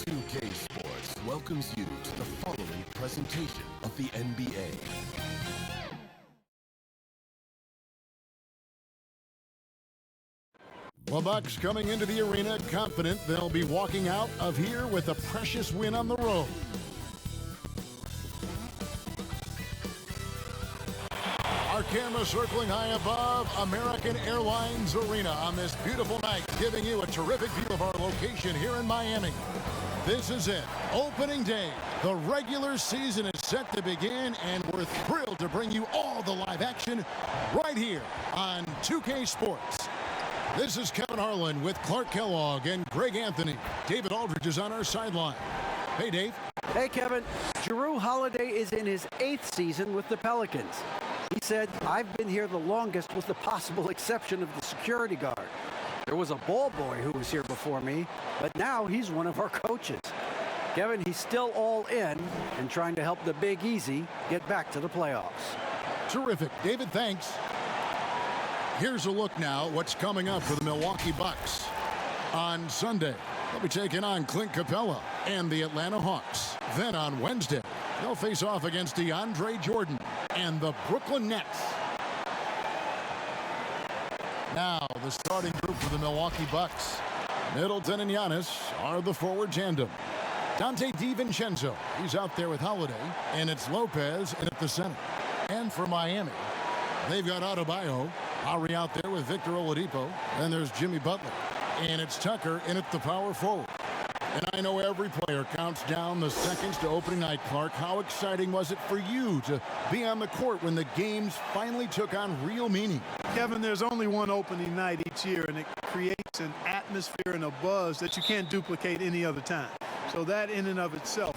2K Sports welcomes you to the following presentation of the NBA. The Bucks coming into the arena confident they'll be walking out of here with a precious win on the road. Our camera circling high above American Airlines Arena on this beautiful night, giving you a terrific view of our location here in Miami. This is it, opening day. The regular season is set to begin, and we're thrilled to bring you all the live action right here on 2K Sports. This is Kevin Harlan with Clark Kellogg and Greg Anthony. David Aldridge is on our sideline. Hey, Dave. Hey, Kevin. Jrue Holiday is in his 8th season with the Pelicans. He said, "I've been here the longest with the possible exception of the security guard. There was a ball boy who was here before me, but now he's one of our coaches." Kevin, he's still all in and trying to help the Big Easy get back to the playoffs. Terrific. David, thanks. Here's a look now what's coming up for the Milwaukee Bucks. On Sunday, they'll be taking on Clint Capella and the Atlanta Hawks. Then on Wednesday, they'll face off against DeAndre Jordan and the Brooklyn Nets. Now, the starting group for the Milwaukee Bucks. Middleton and Giannis are the forward tandem. Dante DiVincenzo, he's out there with Holiday, and it's Lopez in at the center. And for Miami, they've got Adebayo, Lowery out there with Victor Oladipo, and there's Jimmy Butler. And it's Tucker in at the power forward. And I know every player counts down the seconds to opening night, Clark. How exciting was it for you to be on the court when the games finally took on real meaning? Kevin, there's only one opening night each year, and it creates an atmosphere and a buzz that you can't duplicate any other time. So that in and of itself.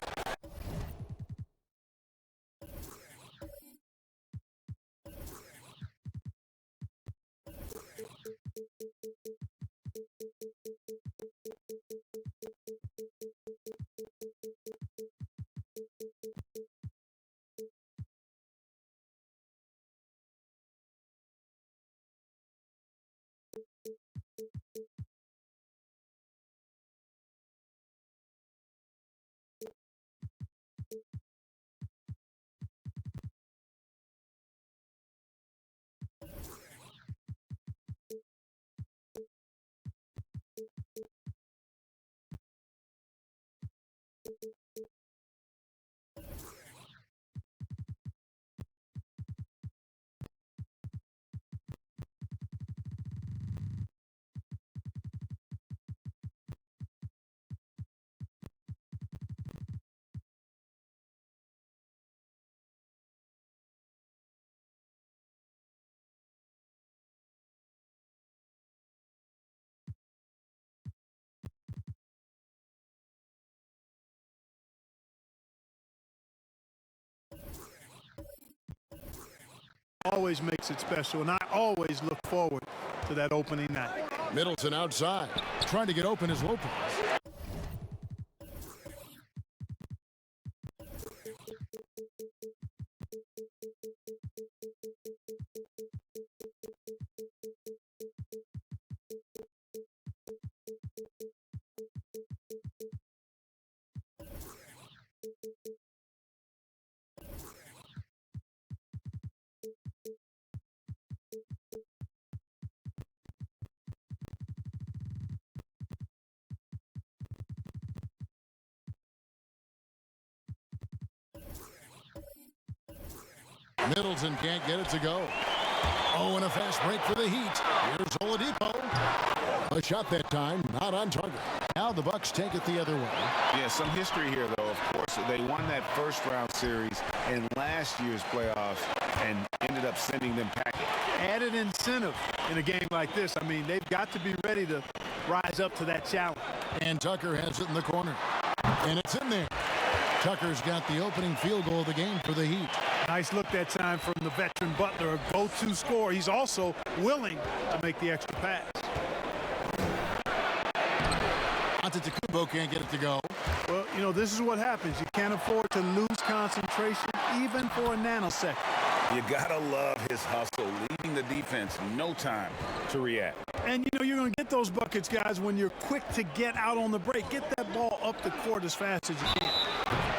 Always makes it special, and I always look forward to that opening night. Middleton outside, trying to get open is Lopez. Middleton can't get it to go. Oh, and a fast break for the Heat. Here's Oladipo. A shot that time, not on target. Now the Bucks take it the other way. Yeah, some history here, though. Of course, they won that first-round series in last year's playoffs and ended up sending them packing. Added incentive in a game like this. I mean, they've got to be ready to rise up to that challenge. And Tucker has it in the corner. And it's in there. Tucker's got the opening field goal of the game for the Heat. Nice look that time from the veteran Butler, a go-to scorer. He's also willing to make the extra pass. Antetokounmpo can't get it to go. Well, you know, this is what happens. You can't afford to lose concentration even for a nanosecond. You gotta love his hustle, leaving the defense no time to react. And, you know, you're going to get those buckets, guys, when you're quick to get out on the break. Get that ball up the court as fast as you can.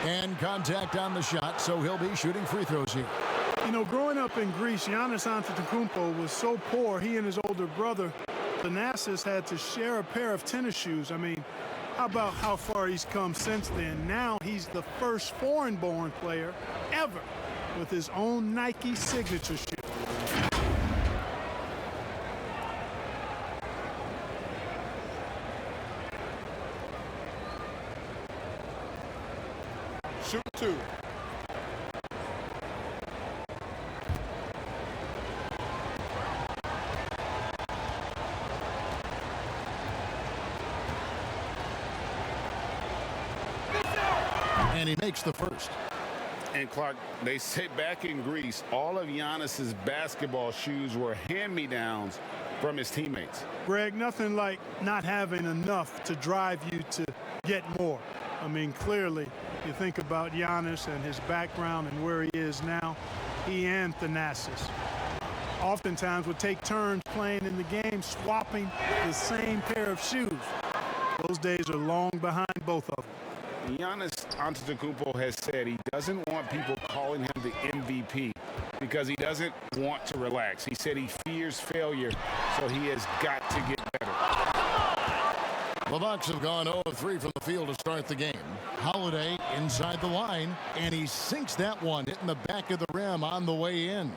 And contact on the shot, so he'll be shooting free throws here. You know, growing up in Greece, Giannis Antetokounmpo was so poor, he and his older brother, Thanasis, had to share a pair of tennis shoes. I mean, how about how far he's come since then? Now he's the first foreign-born player ever with his own Nike signature shoe. Shoot two. And he makes the first. And Clark, they say back in Greece, all of Giannis's basketball shoes were hand-me-downs from his teammates. Greg, nothing like not having enough to drive you to get more. I mean, clearly, you think about Giannis and his background and where he is now, he and Thanasis oftentimes would take turns playing in the game, swapping the same pair of shoes. Those days are long behind both of them. Giannis Antetokounmpo has said he doesn't want people calling him the MVP because he doesn't want to relax. He said he fears failure, so he has got to get better. The Bucks have gone 0 of 3 from the field to start the game. Holiday inside the line, and he sinks that one, hitting the back of the rim on the way in.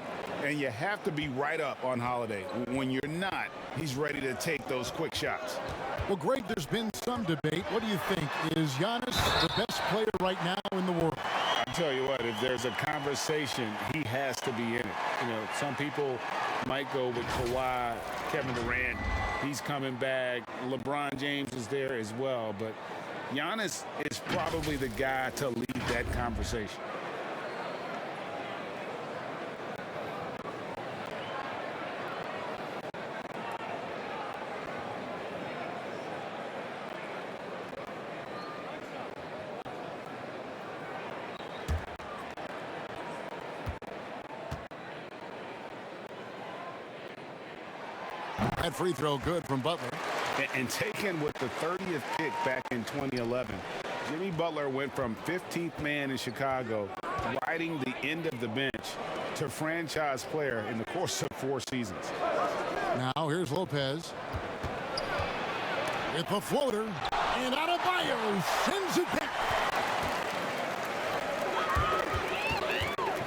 And you have to be right up on Holiday. When you're not, he's ready to take those quick shots. Well, Greg, there's been some debate. What do you think? Is Giannis the best player right now in the world? I'll tell you what, if there's a conversation, he has to be in it. You know, some people might go with Kawhi, Kevin Durant. He's coming back. LeBron James is there as well. But Giannis is probably the guy to lead that conversation. That free throw good from Butler. And taken with the 30th pick back in 2011, Jimmy Butler went from 15th man in Chicago, riding the end of the bench, to franchise player in the course of 4 seasons. Now here's Lopez with the floater, and Adebayo sends it back.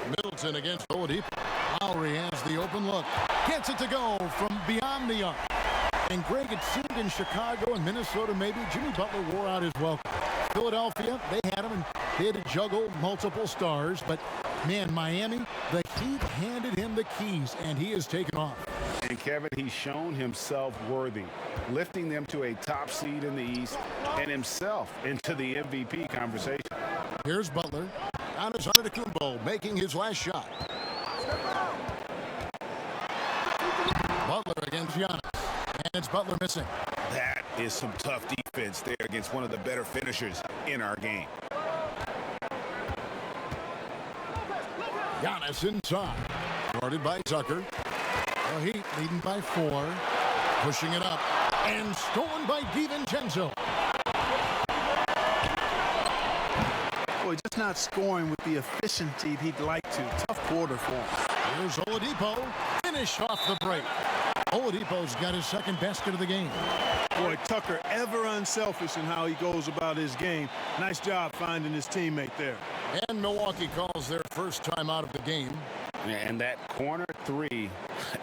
Middleton against Oladipo. Lowery has the open look. Gets it to go from beyond the arc. And Greg, it seemed in Chicago and Minnesota maybe Jimmy Butler wore out his welcome. Philadelphia, they had him and they had to juggle multiple stars. But, man, Miami, the Heat handed him the keys, and he has taken off. And, Kevin, he's shown himself worthy, lifting them to a top seed in the East and himself into the MVP conversation. Here's Butler. Giannis Antetokounmpo making his last shot. Butler against Giannis. And it's Butler missing. That is some tough defense there against one of the better finishers in our game. Giannis inside. Guarded by Tucker. The Heat leading by 4. Pushing it up. And stolen by DiVincenzo. Boy, just not scoring with the efficiency he'd like to. Tough quarter for him. Here's Oladipo. Finish off the break. Oladipo's got his second basket of the game. Boy, Tucker ever unselfish in how he goes about his game. Nice job finding his teammate there. And Milwaukee calls their first time out of the game. And that corner 3,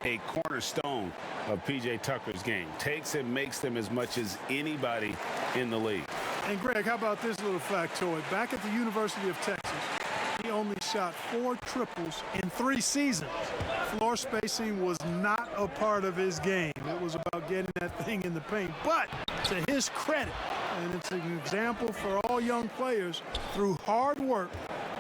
a cornerstone of P.J. Tucker's game. Takes and makes them as much as anybody in the league. And, Greg, how about this little factoid? Back at the University of Texas, he only shot 4 triples in 3 seasons. Floor spacing was not a part of his game. It was about getting that thing in the paint. But to his credit, and it's an example for all young players, through hard work,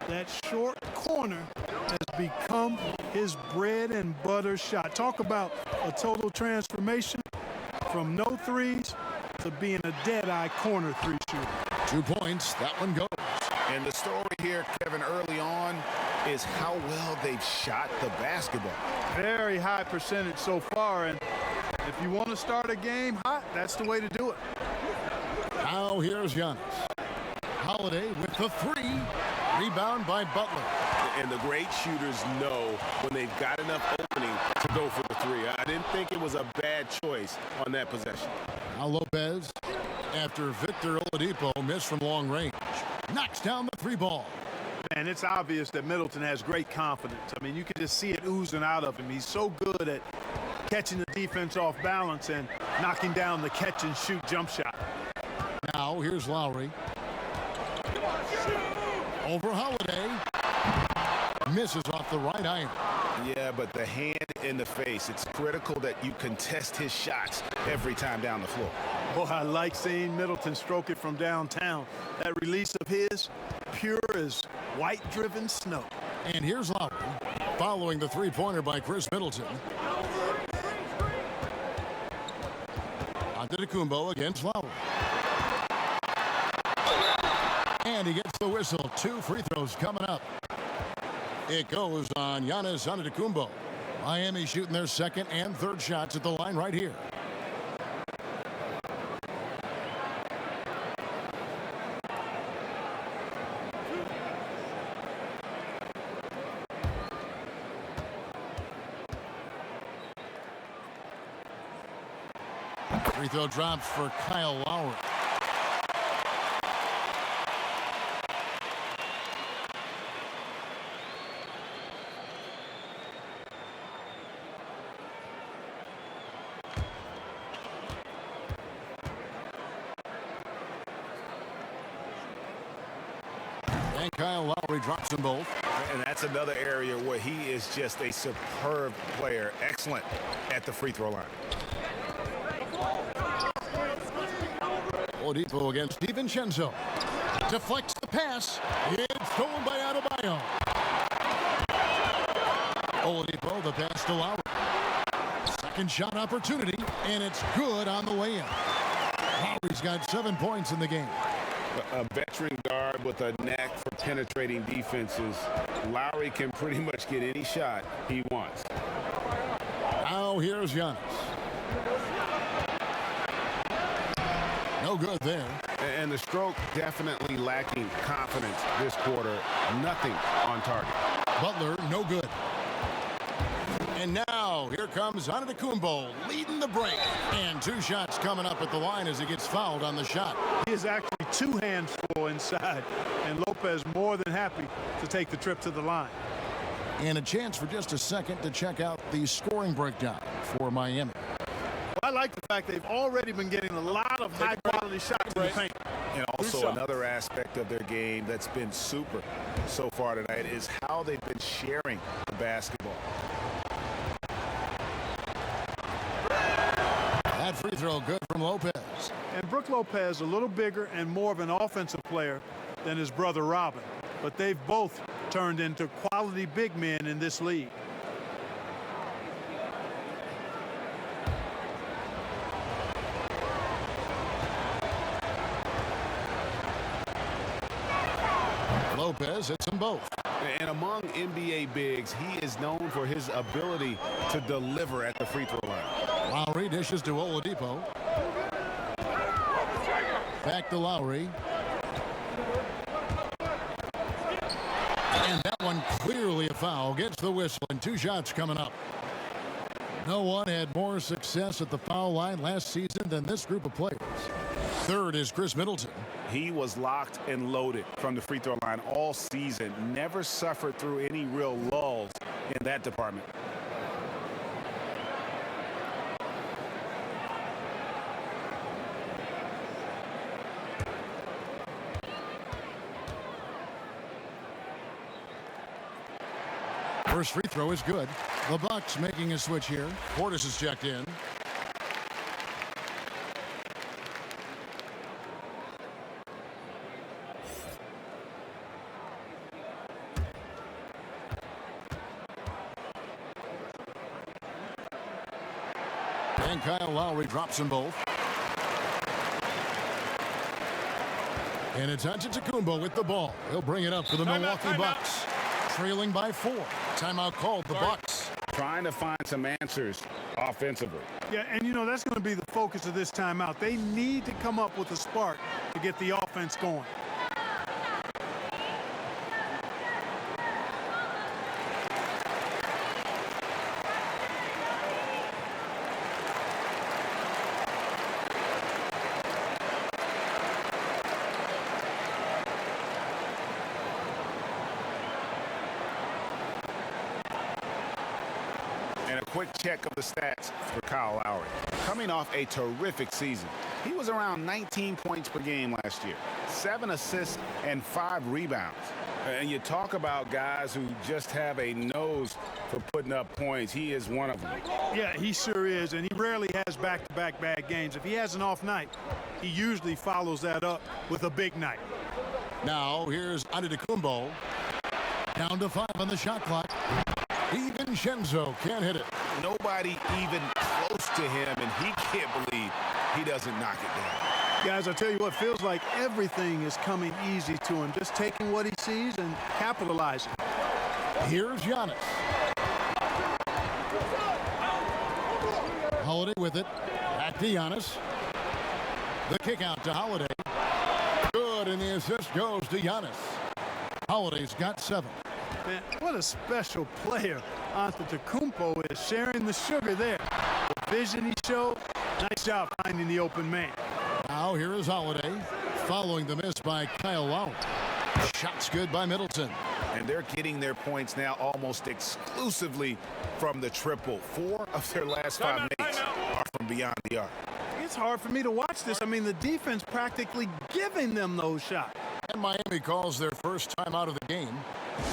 that short corner has become his bread and butter shot. Talk about a total transformation from no threes to being a dead-eye corner 3 shooter. 2 points. That one goes. And the story here, Kevin, early on is how well they've shot the basketball. Very high percentage so far, and if you want to start a game hot, That's the way to do it. Now here's Giannis. Holiday with the three. Rebound by Butler. And the great shooters know when they've got enough opening to go for the three. I didn't think it was a bad choice on that possession. Now Lopez, after Victor Oladipo missed from long range, knocks down the three ball. And it's obvious that Middleton has great confidence. I mean, you can just see it oozing out of him. He's so good at catching the defense off balance and knocking down the catch-and-shoot jump shot. Now here's Lowery. Over Holiday. Misses off the right iron. Yeah, but the hand in the face, it's critical that you contest his shots every time down the floor. Boy, I like seeing Middleton stroke it from downtown. That release of his, pure as white-driven snow. And here's Lowery, following the three-pointer by Chris Middleton. Antetokounmpo against Lowery. And he gets the whistle. 2 free throws coming up. It goes on Giannis Antetokounmpo. Miami shooting their second and third shots at the line right here. Free throw drops for Kyle Lowery. And Kyle Lowery drops them both. And that's another area where he is just a superb player. Excellent at the free throw line. Oladipo against DiVincenzo. Deflects the pass. It's stolen by Adebayo. Oladipo, the pass to Lowery. Second shot opportunity, and it's good on the way in. Lowery's got 7 points in the game. A veteran guard with a knack for penetrating defenses. Lowery can pretty much get any shot he wants. Now here's Giannis. No good there. And the stroke definitely lacking confidence this quarter. Nothing on target. Butler, no good. And now, here comes Antetokounmpo leading the break. And 2 shots coming up at the line as he gets fouled on the shot. He is actually 2 hands full inside, and Lopez more than happy to take the trip to the line. And a chance for just a second to check out the scoring breakdown for Miami. I like the fact they've already been getting a lot of high-quality shots in the paint. And also another aspect of their game that's been super so far tonight is how they've been sharing the basketball. That free throw good from Lopez. And Brook Lopez a little bigger and more of an offensive player than his brother Robin. But they've both turned into quality big men in this league. Lopez hits them both. And among NBA bigs, he is known for his ability to deliver at the free throw line. Lowery dishes to Oladipo. Back to Lowery. And that one clearly a foul. Gets the whistle and 2 shots coming up. No one had more success at the foul line last season than this group of players. Third is Chris Middleton. He was locked and loaded from the free throw line all season. Never suffered through any real lulls in that department. First free throw is good. The Bucks making a switch here. Portis is checked in. And Kyle Lowery drops them both. And it's Antetokounmpo with the ball. He'll bring it up for the Milwaukee Bucks. Trailing by 4. Timeout called the Bucks. trying to find some answers offensively. Yeah, and you know, that's going to be the focus of this timeout. They need to come up with a spark to get the offense going. And a quick check of the stats for Kyle Lowery. Coming off a terrific season, he was around 19 points per game last year, 7 assists and 5 rebounds. And you talk about guys who just have a nose for putting up points. He is one of them. Yeah, he sure is, and he rarely has back-to-back bad games. If he has an off night, he usually follows that up with a big night. Now here's Antetokounmpo. Down to 5 on the shot clock. DiVincenzo can't hit it. Nobody even close to him, and he can't believe he doesn't knock it down. Guys, I tell you what, feels like everything is coming easy to him. Just taking what he sees and capitalizing. Here's Giannis. Holiday with it. Back to Giannis. The kick out to Holiday. Good, and the assist goes to Giannis. Holiday's got 7. Man, what a special player Antetokounmpo is, sharing the sugar there. The vision he showed, nice job finding the open man. Now here is Holiday, following the miss by Kyle Lowery. Shots good by Middleton. And they're getting their points now almost exclusively from the triple. 4 of their last 5 makes are from beyond the arc. It's hard for me to watch this. I mean, the defense practically giving them those shots. And Miami calls their first time out of the game.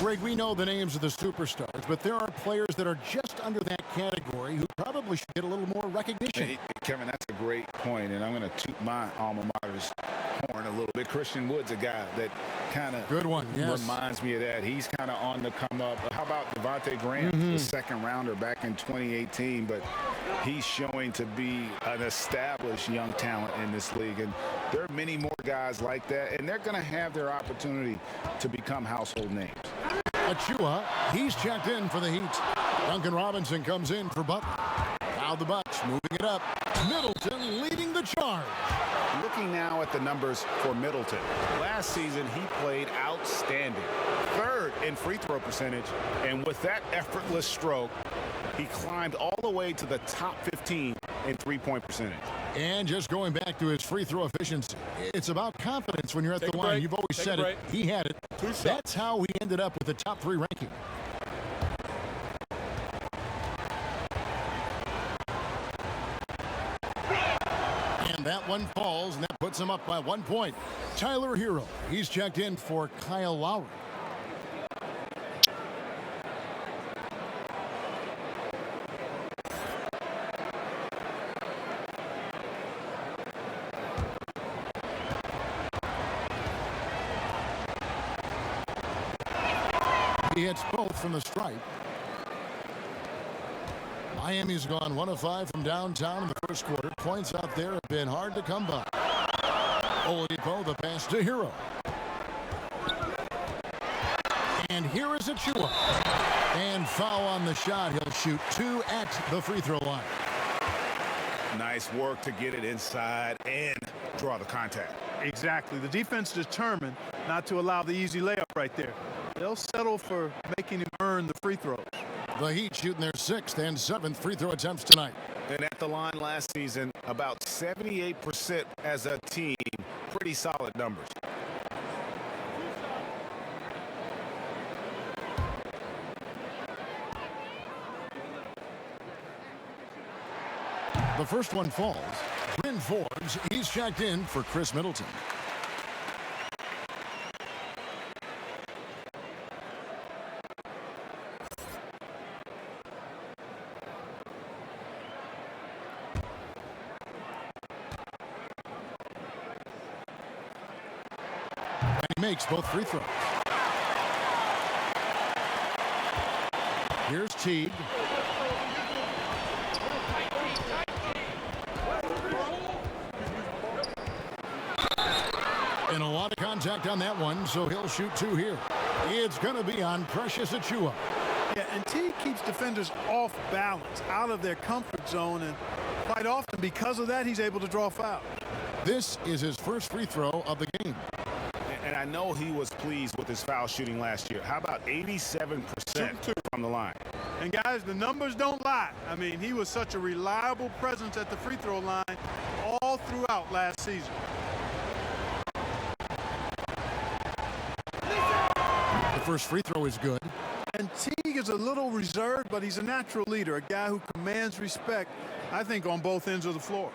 Greg, we know the names of the superstars, but there are players that are just under that category who probably should get a little more recognition. Hey, Kevin, that's a great point, and I'm going to toot my alma mater's horn a little bit. Christian Wood's a guy that kind of good one, yes, reminds me of that. He's kind of on the come up. How about Devonte Graham, the second rounder back in 2018, but he's showing to be an established young talent in this league, and there are many more guys like that, and they're going to have their opportunity to become household names. Achua, he's checked in for the Heat. Duncan Robinson comes in for Butler. Now the Bucks moving it up. Middleton leading the charge. Looking now at the numbers for Middleton. Last season, he played outstanding. 3rd in free throw percentage, and with that effortless stroke, he climbed all the way to the top 15 in three-point percentage. And just going back to his free throw efficiency, it's about confidence when you're at the line. You've always said it. He had it. That's how he ended up with the top 3 ranking. And that one falls, and that puts him up by 1 point. Tyler Hero, he's checked in for Kyle Lowery. He hits both from the stripe. Miami's gone 1 of 5 from downtown in the first quarter. Points out there have been hard to come by. Oladipo, the pass to Hero. And here is Achua. And foul on the shot. He'll shoot 2 at the free throw line. Nice work to get it inside and draw the contact. Exactly. The defense determined not to allow the easy layup right there. They'll settle for making him earn the free throws. The Heat shooting their 6th and 7th free throw attempts tonight. And at the line last season, about 78% as a team. Pretty solid numbers. The first one falls. Bryn Forbes, he's checked in for Chris Middleton. He makes both free throws. Here's Teague. And a lot of contact on that one, so he'll shoot 2 here. It's going to be on Precious Achua. Yeah, and Teague keeps defenders off balance, out of their comfort zone, and quite often because of that, he's able to draw fouls. This is his first free throw of the game. And I know he was pleased with his foul shooting last year. How about 87% from the line? And guys, the numbers don't lie. I mean, he was such a reliable presence at the free throw line all throughout last season. The first free throw is good. And Teague is a little reserved, but he's a natural leader, a guy who commands respect, I think, on both ends of the floor.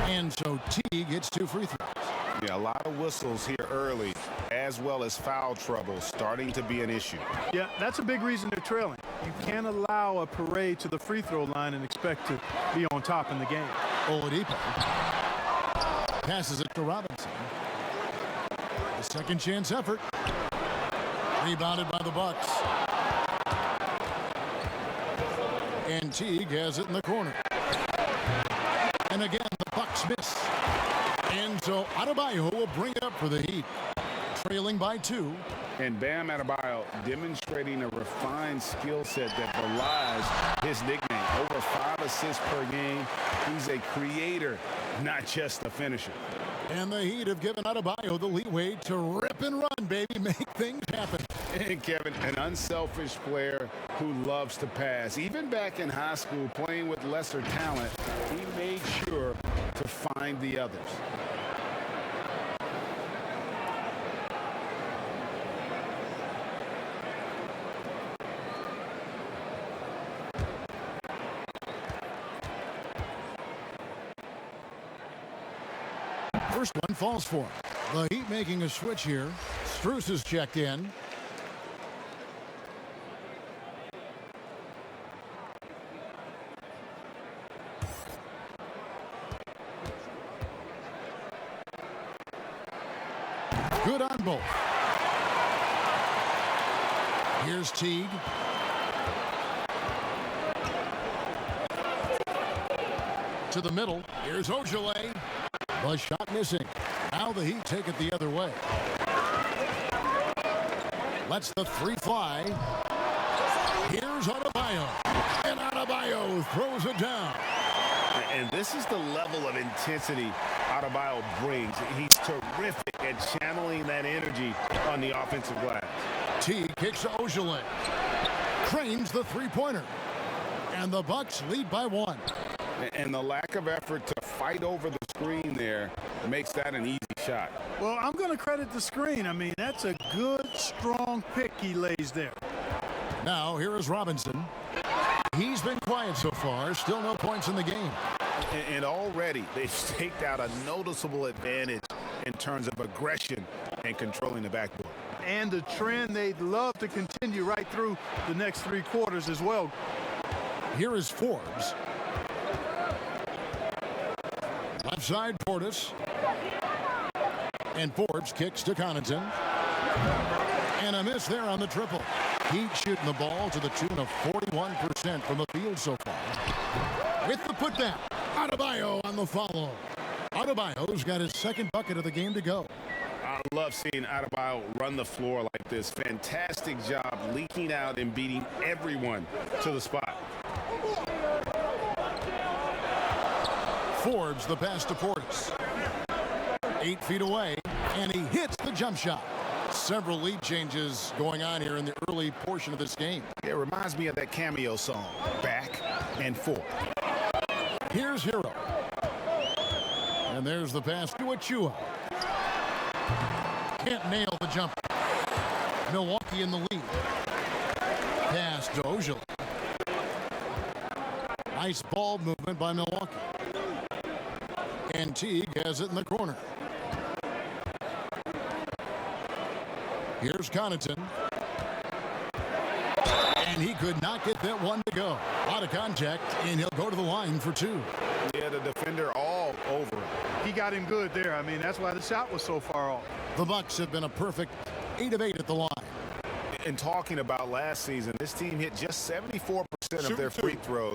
And so Teague gets 2 free throws. Yeah, a lot of whistles here early, as well as foul trouble starting to be an issue. Yeah, that's a big reason they're trailing. You can't allow a parade to the free throw line and expect to be on top in the game. Oladipo passes it to Robinson. A second chance effort. Rebounded by the Bucks. And Teague has it in the corner. And again, the Bucks miss. And so Adebayo will bring it up for the Heat. Trailing by 2. And Bam Adebayo demonstrating a refined skill set that belies his nickname. Over 5 assists per game. He's a creator, not just a finisher. And the Heat have given Adebayo the leeway to rip and run, baby. Make things happen. And Kevin, an unselfish player who loves to pass. Even back in high school, playing with lesser talent, he made sure to find the others. First one falls for him. The Heat making a switch here. Strus is checked in. Good on both. Here's Teague. To the middle. Here's Ojale. The shot missing. Now the Heat take it the other way. Lets the 3 fly. Here's Adebayo. And Adebayo throws it down. And this is the level of intensity Adebayo brings. He's terrific at channeling that energy on the offensive glass. Teague kicks to Ojale. Cranes the 3-pointer. And the Bucks lead by 1. And the lack of effort to fight over the screen there makes that an easy shot. Well, I'm going to credit the screen. I mean, that's a good, strong pick he lays there. Now, here is Robinson. He's been quiet so far. Still no points in the game. And already they've staked out a noticeable advantage in terms of aggression and controlling the backboard. And the trend they'd love to continue right through the next 3 quarters as well. Here is Forbes. Left side, Portis. And Forbes kicks to Connaughton. And a miss there on the triple. Heat shooting the ball to the tune of 41% from the field so far. With the putdown, Adebayo on the follow. Adebayo's got his 2nd bucket of the game to go. I love seeing Adebayo run the floor like this. Fantastic job leaking out and beating everyone to the spot. Forbes the pass to Portis. 8 feet away, and he hits the jump shot. Several lead changes going on here in the early portion of this game. It reminds me of that cameo song, Back and Forth. Here's Hero. And there's the pass to Achua. Can't nail the jumper. Milwaukee in the lead. Pass to Ojale. Nice ball movement by Milwaukee. And Teague has it in the corner. Here's Connaughton. And he could not get that one to go. Out of contact, and he'll go to the line for 2. Yeah, the defender all over him. He got him good there. I mean, that's why the shot was so far off. The Bucks have been a perfect 8 of 8 at the line. In talking about last season, this team hit just 74% of their free throws.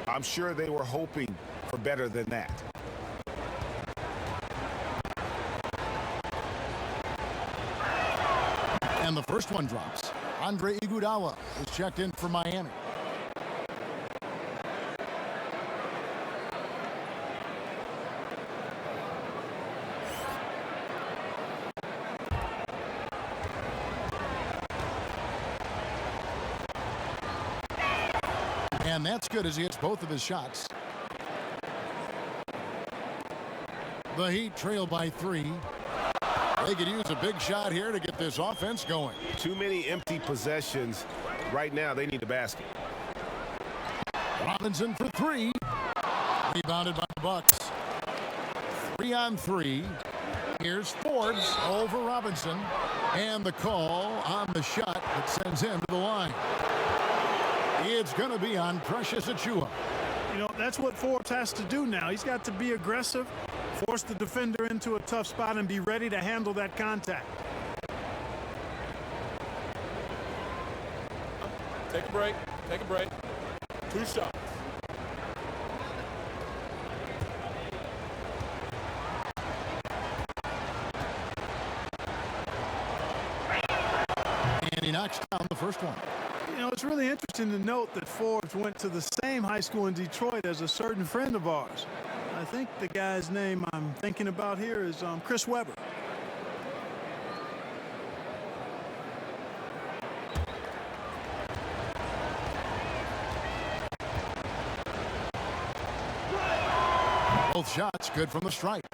I'm sure they were hoping for better than that. And the first one drops. Andre Iguodala is checked in for Miami. And that's good as he hits both of his shots. The Heat trail by 3. They could use a big shot here to get this offense going. Too many empty possessions. Right now, they need the basket. Robinson for 3. Rebounded by the Bucks. 3 on 3. Here's Forbes over Robinson. And the call on the shot that sends him to the line. It's going to be on Precious Achiuwa. You know, that's what Forbes has to do now. He's got to be aggressive, force the defender into a tough spot, and be ready to handle that contact. Take a break. Take a break. 2 shots. And he knocks down the first one. You know, it's really interesting to note that Forbes went to the same high school in Detroit as a certain friend of ours. I think the guy's name I'm thinking about here is Chris Webber. Both shots good from the stripe.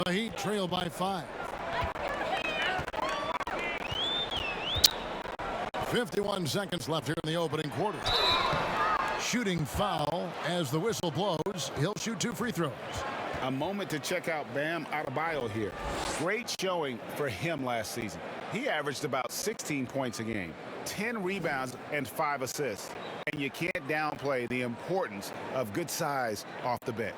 The Heat trail by 5. 51 seconds left here in the opening quarter. Shooting foul as the whistle blows. He'll shoot 2 free throws. A moment to check out Bam Adebayo here. Great showing for him last season. He averaged about 16 points a game, 10 rebounds, and 5 assists. And you can't downplay the importance of good size off the bench.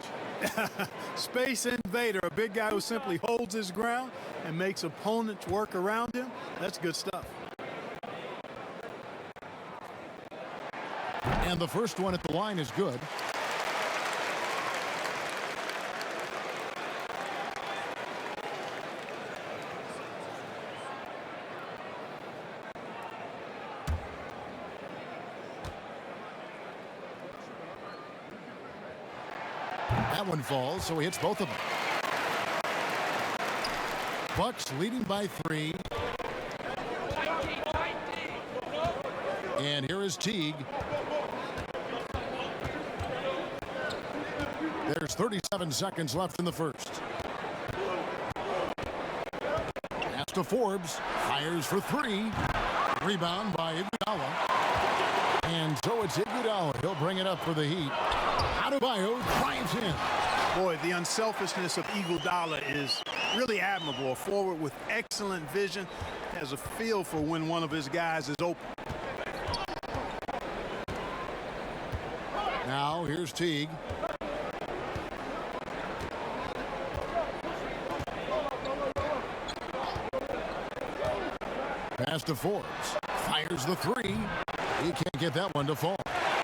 Space invader, a big guy who simply holds his ground and makes opponents work around him. That's good stuff. And the first one at the line is good. That one falls, so he hits both of them. Bucks leading by 3. And here is Teague. There's 37 seconds left in the first. Pass to Forbes. Fires for 3. Rebound by Iguodala. And so it's Iguodala. He'll bring it up for the Heat. Adebayo drives in. Boy, the unselfishness of Iguodala is really admirable. A forward with excellent vision, has a feel for when one of his guys is open. Now here's Teague. Pass to Forbes. Fires the 3. He can't get that one to fall.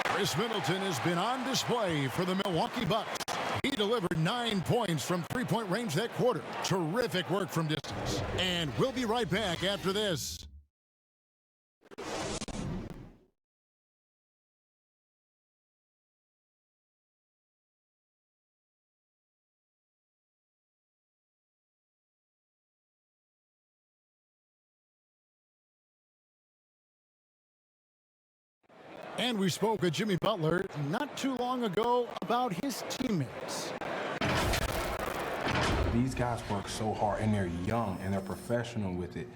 Chris Middleton has been on display for the Milwaukee Bucks. He delivered 9 points from three-point range that quarter. Terrific work from distance. And we'll be right back after this. And we spoke with Jimmy Butler not too long ago about his teammates. These guys work so hard, and they're young, and they're professional with it,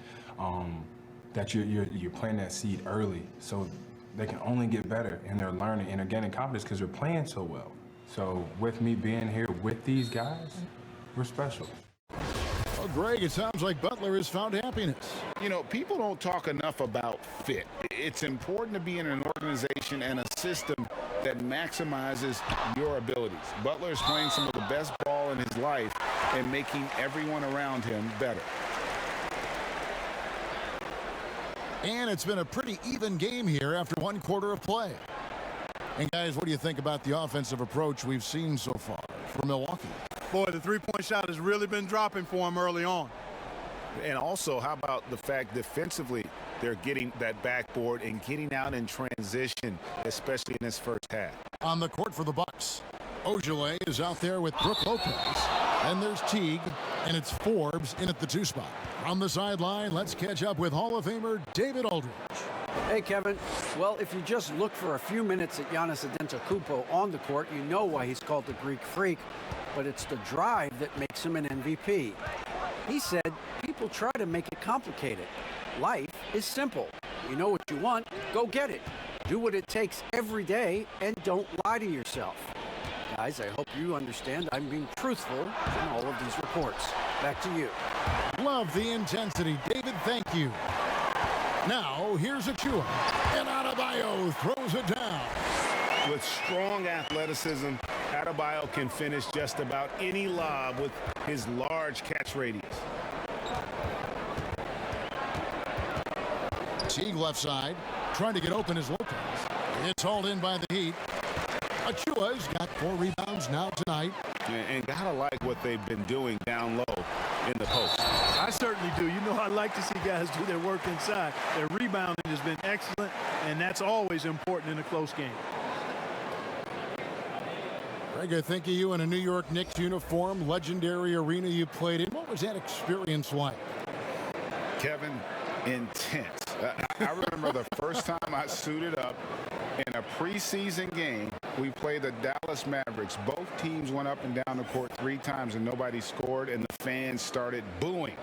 that you're planting that seed early, so they can only get better, and they're learning, and they're gaining confidence because they're playing so well. So with me being here with these guys, we're special. Well, Greg, it sounds like Butler has found happiness. You know, people don't talk enough about fit. It's important to be in an organization and a system that maximizes your abilities. Butler is playing some of the best ball in his life and making everyone around him better. And it's been a pretty even game here after one quarter of play. And guys, what do you think about the offensive approach we've seen so far for Milwaukee? Boy, the three-point shot has really been dropping for him early on. And also, how about the fact defensively they're getting that backboard and getting out in transition, especially in this first half. On the court for the Bucks, Ojale is out there with Brook Lopez. And there's Teague, and it's Forbes in at the 2 spot. On the sideline, let's catch up with Hall of Famer David Aldridge. Hey, Kevin. Well, if you just look for a few minutes at Giannis Antetokounmpo on the court, you know why he's called the Greek Freak, but it's the drive that makes him an MVP. He said, people try to make it complicated. Life is simple. You know what you want, go get it. Do what it takes every day, and don't lie to yourself. Guys, I hope you understand I'm being truthful in all of these reports. Back to you. Love the intensity. David, thank you. Now, here's Achua. And Adebayo throws it down. With strong athleticism, Adebayo can finish just about any lob with his large catch radius. Teague left side, trying to get open is Lopez. It's hauled in by the Heat. Achua's got 4 rebounds now tonight. And gotta like what they've been doing down low in the post. I certainly do. You know, I like to see guys do their work inside. Their rebounding has been excellent, and that's always important in a close game. Greg, I think of you in a New York Knicks uniform, legendary arena you played in. What was that experience like? Kevin, intense. I remember the first time I suited up in a preseason game. We played the Dallas Mavericks. Both teams went up and down the court 3 times and nobody scored, and the fans started booing.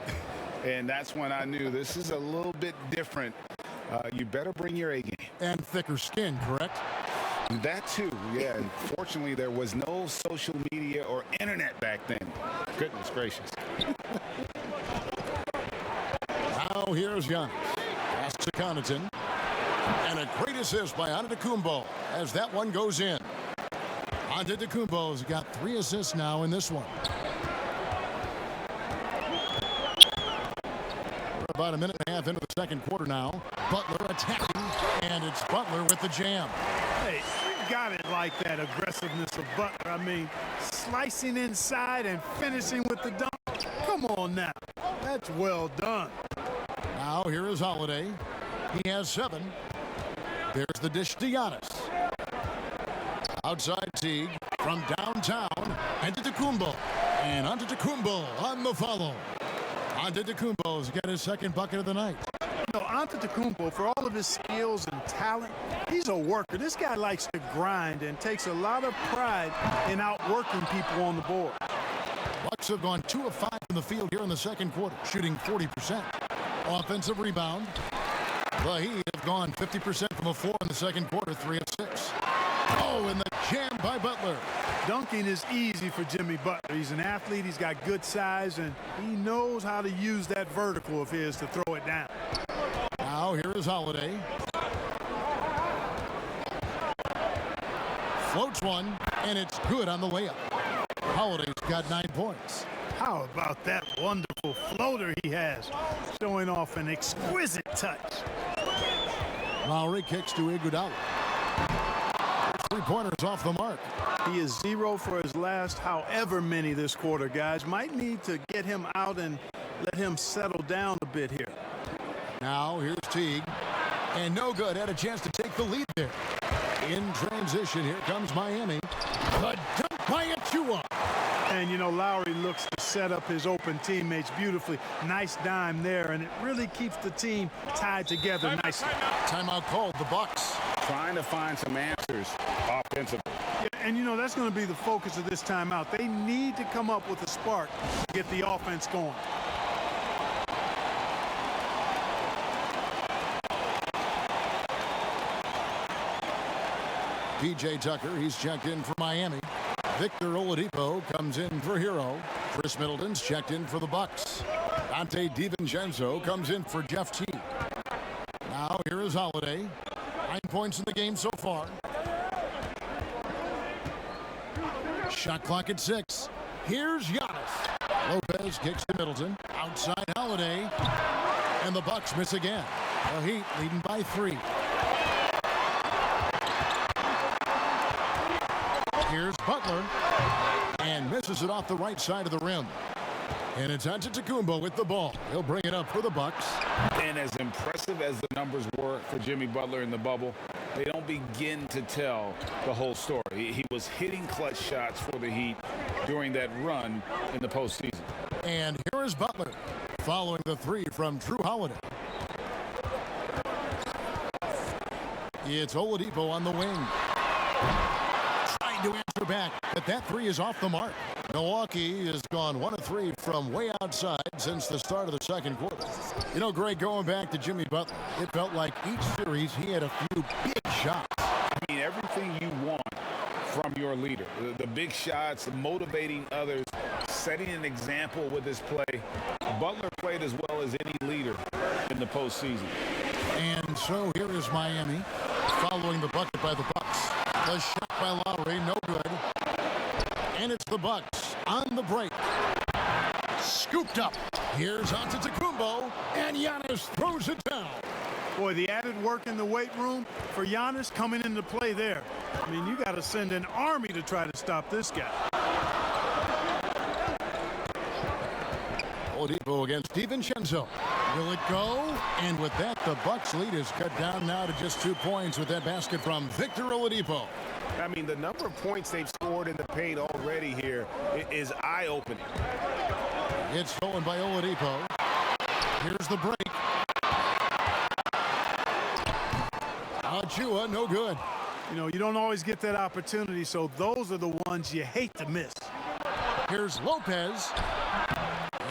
And that's when I knew this is a little bit different. You better bring your A game. And thicker skin, correct? That too, yeah. And fortunately, there was no social media or internet back then. Goodness gracious. Now here's Giannis. Pass to Connaughton. And a great assist by Antetokounmpo as that one goes in. Antetokounmpo's got 3 assists now in this one. We're about a minute and a half into the second quarter now. Butler attacking, and it's Butler with the jam. Hey, you got it like that aggressiveness of Butler. I mean, slicing inside and finishing with the dunk. Come on now. That's well done. Now here is Holiday. He has 7. There's the dish to Giannis. Outside Teague from downtown. Antetokounmpo. And Antetokounmpo on the follow. Antetokounmpo's got his second bucket of the night. You know, Antetokounmpo, for all of his skills and talent, he's a worker. This guy likes to grind and takes a lot of pride in outworking people on the board. Bucks have gone 2 of 5 from the field here in the second quarter, shooting 40%. Offensive rebound. The Heat have gone 50% from the floor in the second quarter, 3 of 6. Oh, and the jam by Butler. Dunking is easy for Jimmy Butler. He's an athlete. He's got good size, and he knows how to use that vertical of his to throw it down. Now here is Holiday. Floats one, and it's good on the layup. Holiday's got 9 points. How about that wonderful floater he has, showing off an exquisite touch. Lowery kicks to Iguodala. 3-pointers off the mark. He is 0 for his last however many this quarter, guys. Might need to get him out and let him settle down a bit here. Now here's Teague. And no good. Had a chance to take the lead there. In transition, here comes Miami. The dunk by Achua. And, you know, Lowery looks to set up his open teammates beautifully. Nice dime there, and it really keeps the team tied together nicely. Timeout called, the Bucks. Trying to find some answers offensively. Yeah, and, you know, that's going to be the focus of this timeout. They need to come up with a spark to get the offense going. P.J. Tucker, he's checked in for Miami. Victor Oladipo comes in for Hero. Chris Middleton's checked in for the Bucks. Dante DiVincenzo comes in for Jeff Teague. Now here is Holiday. 9 points in the game so far. Shot clock at 6. Here's Giannis. Lopez kicks to Middleton. Outside Holiday. And the Bucks miss again. The Heat leading by 3. Here's Butler. And misses it off the right side of the rim. And it's Antetokounmpo with the ball. He'll bring it up for the Bucks. And as impressive as the numbers were for Jimmy Butler in the bubble, they don't begin to tell the whole story. He was hitting clutch shots for the Heat during that run in the postseason. And here is Butler following the 3 from Drew Holiday. It's Oladipo on the wing. Trying to answer back, but that 3 is off the mark. Milwaukee has gone 1 of 3 from way outside since the start of the second quarter. You know, Greg, going back to Jimmy Butler, it felt like each series he had a few big shots. I mean, everything you want from your leader. The big shots, motivating others, setting an example with his play. Butler played as well as any leader in the postseason. And so here is Miami following the bucket by the Bucks. The shot by Lowery, no good. And it's the Bucks on the break. Scooped up. Here's Antetokounmpo, and Giannis throws it down. Boy, the added work in the weight room for Giannis coming into play there. I mean, you got to send an army to try to stop this guy. Oladipo against DiVincenzo. Will it go? And with that, the Bucks lead is cut down now to just 2 points with that basket from Victor Oladipo. I mean, the number of points they've scored in the paint already here is eye-opening. It's stolen by Oladipo. Here's the break. Achua, no good. You know, you don't always get that opportunity, so those are the ones you hate to miss. Here's Lopez.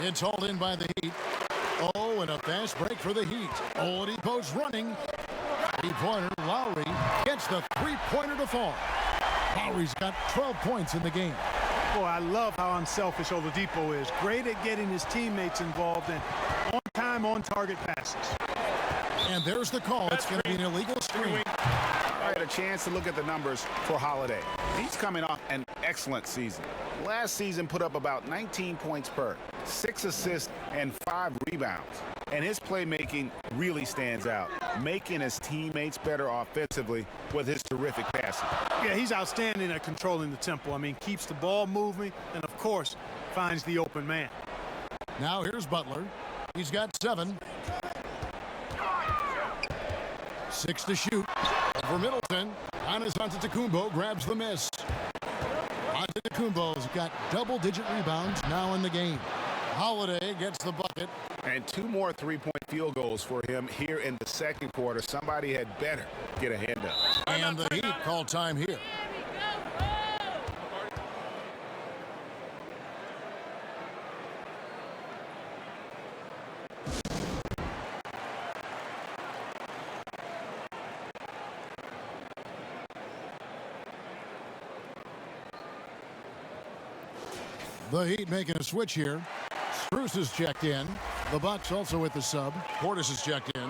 It's hauled in by the Heat. Oh, and a fast break for the Heat. Oladipo's running. Three-pointer, Lowery gets the three-pointer to fall. Lowry's got 12 points in the game. Boy, I love how unselfish Oladipo is. Great at getting his teammates involved in on-time, on-target passes. And there's the call. It's going to be an illegal screen. I had a chance to look at the numbers for Holiday. He's coming off an excellent season. Last season put up about 19 points per, 6 assists, and 5 rebounds. And his playmaking really stands out, making his teammates better offensively with his terrific passing. Yeah, he's outstanding at controlling the tempo. I mean, keeps the ball moving and, of course, finds the open man. Now here's Butler. He's got 7. 6 to shoot. For Middleton, Antetokounmpo grabs the miss. Antetokounmpo's got double-digit rebounds now in the game. Holiday gets the bucket. And 2 more three-point field goals for him here in the second quarter. Somebody had better get a hand up. And the Heat call time here. The Heat making a switch here. Strus is checked in. The Bucks also with the sub. Portis is checked in.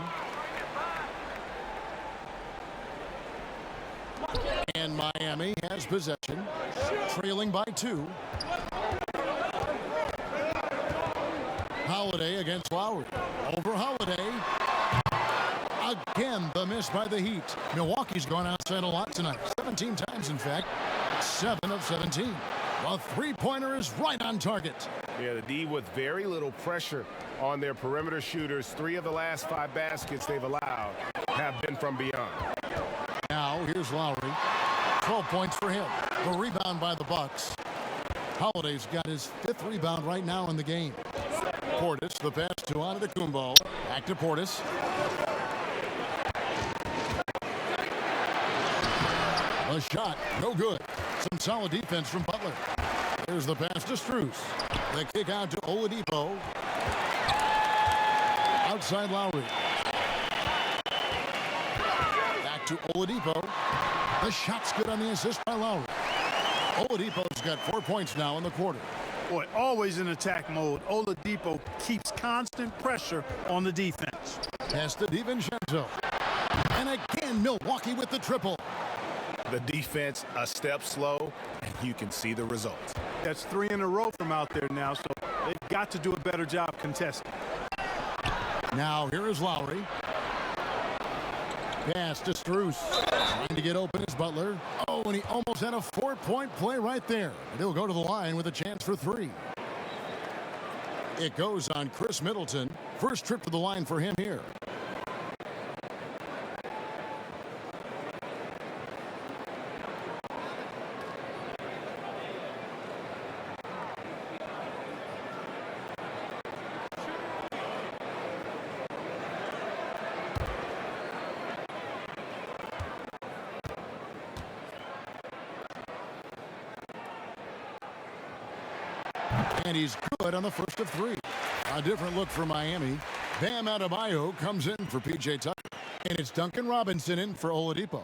And Miami has possession, trailing by 2. Holiday against Lowery. Over Holiday. Again, the miss by the Heat. Milwaukee's gone outside a lot tonight. 17 times, in fact. 7 of 17. The three-pointer is right on target. Yeah, the D with very little pressure on their perimeter shooters. 3 of the last 5 baskets they've allowed have been from beyond. Now, here's Lowery. 12 points for him. The rebound by the Bucks. Holiday's got his 5th rebound right now in the game. Portis, the pass to Antetokounmpo. Back to Portis. A shot, no good. Some solid defense from Butler. Here's the pass to Strus. The kick out to Oladipo. Outside Lowery. Back to Oladipo. The shot's good on the assist by Lowery. Oladipo's got 4 points now in the quarter. Boy, always in attack mode. Oladipo keeps constant pressure on the defense. Pass to DiVincenzo. And again, Milwaukee with the triple. The defense a step slow, and you can see the results. That's 3 in a row from out there now, so they've got to do a better job contesting. Now here is Lowery. Pass to Strus. Trying to get open is Butler. Oh, and he almost had a 4-point play right there. And he'll go to the line with a chance for 3. It goes on Chris Middleton. First trip to the line for him here. And he's good on the first of 3. A different look for Miami. Bam Adebayo comes in for P.J. Tucker. And it's Duncan Robinson in for Oladipo.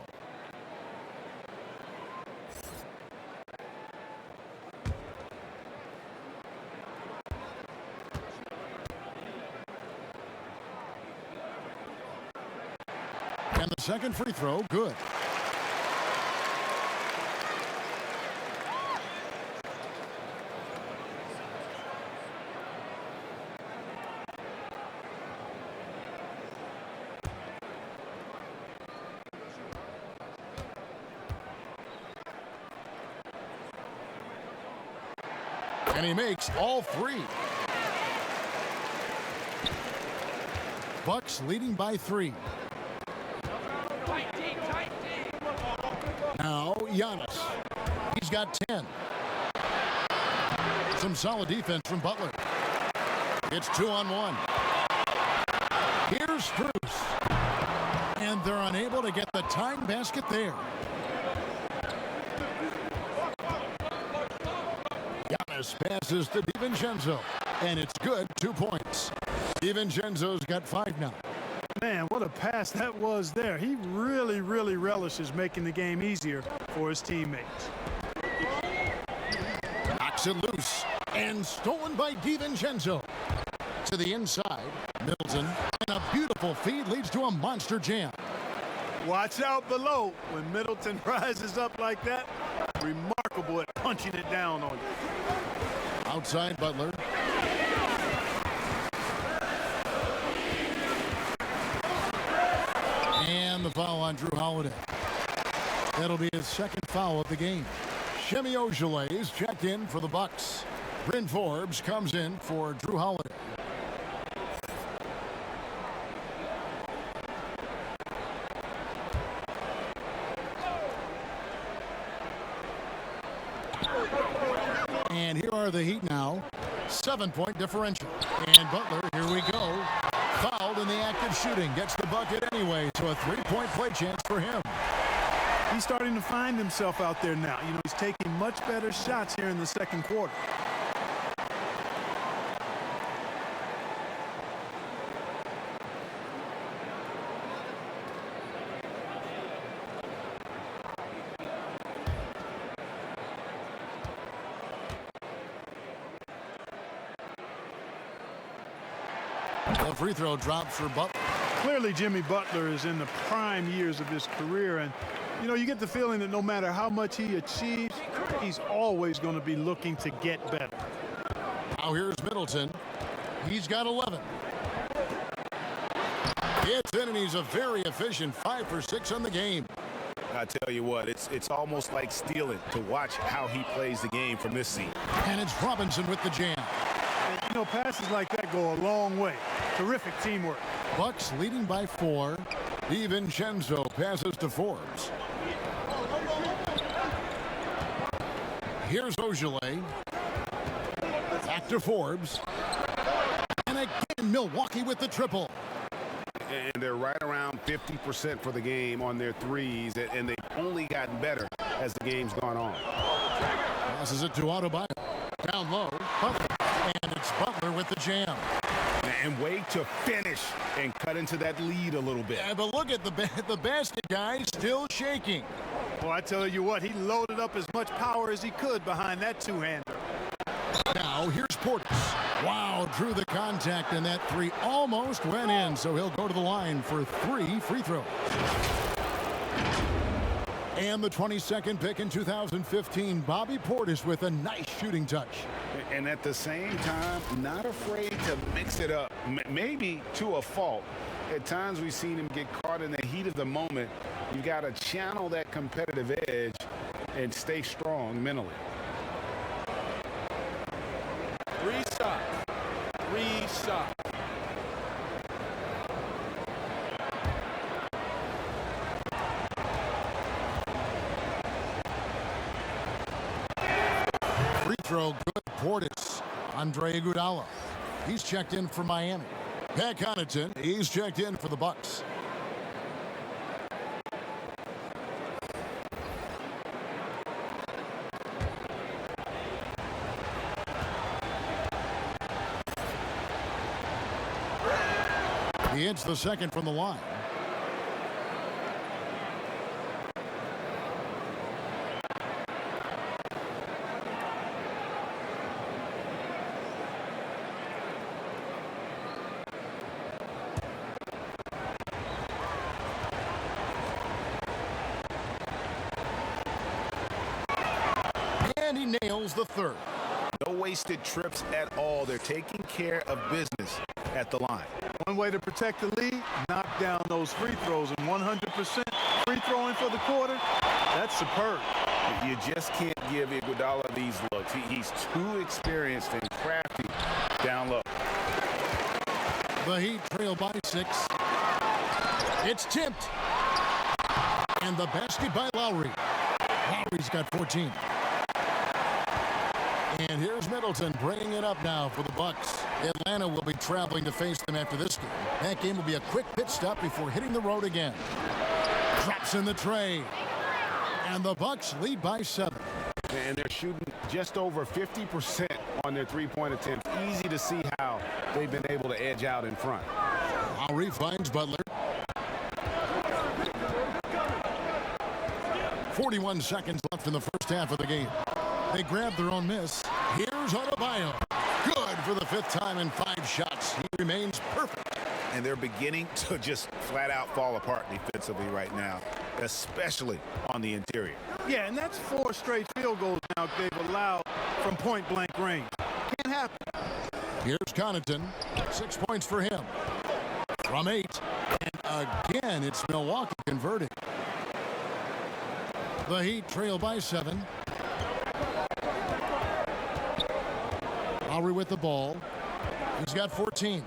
And the second free throw, good. And he makes all 3. Bucks leading by 3. Now Giannis. He's got 10. Some solid defense from Butler. It's 2-on-1. Here's Strus. And they're unable to get the tying basket there. Giannis passes to DiVincenzo. And it's good, 2 points. DiVincenzo's got 5 now. Man, what a pass that was there. He really, really relishes making the game easier for his teammates. Knocks it loose. And stolen by DiVincenzo. To the inside, Middleton. And a beautiful feed leads to a monster jam. Watch out below. When Middleton rises up like that, remarkable at punching it down on you. Outside Butler. And the foul on Drew Holiday. That'll be his second foul of the game. Shemi Ojeleye is checked in for the Bucks. Bryn Forbes comes in for Drew Holiday. And here are the Heat now. 7-point differential. And Butler, here we go. Fouled in the act of shooting. Gets the bucket anyway, so a 3-point play chance for him. He's starting to find himself out there now. You know, he's taking much better shots here in the second quarter. The free throw drops for Butler. Clearly, Jimmy Butler is in the prime years of his career, and you know, you get the feeling that no matter how much he achieves, he's always going to be looking to get better. Now here's Middleton. He's got 11. It's in, and he's a very efficient 5 for 6 on the game. I tell you what, it's almost like stealing to watch how he plays the game from this seat. And it's Robinson with the jam. And, you know, passes like that go a long way. Terrific teamwork. Bucks leading by 4. DiVincenzo passes to Forbes. Here's Ojeleye. Back to Forbes. And again, Milwaukee with the triple. And they're right around 50% for the game on their threes, and they've only gotten better as the game's gone on. Passes it to Adebayo. Down low. Butler. And it's Butler with the jam. And way to finish and cut into that lead a little bit. Yeah, but look at the basket guy still shaking. Well, I tell you what, he loaded up as much power as he could behind that two-hander. Now here's Portis. Wow, drew the contact, and that 3 almost went in, so he'll go to the line for 3 free throws. And the 22nd pick in 2015, Bobby Portis with a nice shooting touch. And at the same time, not afraid to mix it up, maybe to a fault. At times we've seen him get caught in the heat of the moment. You've got to channel that competitive edge and stay strong mentally. 3 shots. 3 shots. Free throw, good. Portis. Andre Iguodala. He's checked in for Miami. Pat Connaughton, he's checked in for the Bucks. He hits the second from the line. And he nails the third. No wasted trips at all. They're taking care of business at the line. One way to protect the lead, knock down those free throws, and 100% free throwing for the quarter, that's superb. You just can't give Iguodala these looks. He's too experienced and crafty down low. The Heat trail by 6. It's tipped. And the basket by Lowery. Lowry's got 14. And here's Middleton bringing it up now for the Bucks. Atlanta will be traveling to face them after this game. That game will be a quick pit stop before hitting the road again. Drops in the tray. And the Bucks lead by 7. And they're shooting just over 50% on their three-point attempts. Easy to see how they've been able to edge out in front. Lowry finds Butler. 41 seconds left in the first half of the game. They grab their own miss. Here's Adebayo. Good for the 5th time in 5 shots. He remains perfect. And they're beginning to just flat out fall apart defensively right now, especially on the interior. Yeah, and that's 4 straight field goals now they've allowed from point-blank range. Can't happen. Here's Connaughton. 6 points for him. From 8. And again, it's Milwaukee converting. The Heat trail by 7. Lowry with the ball. He's got 14.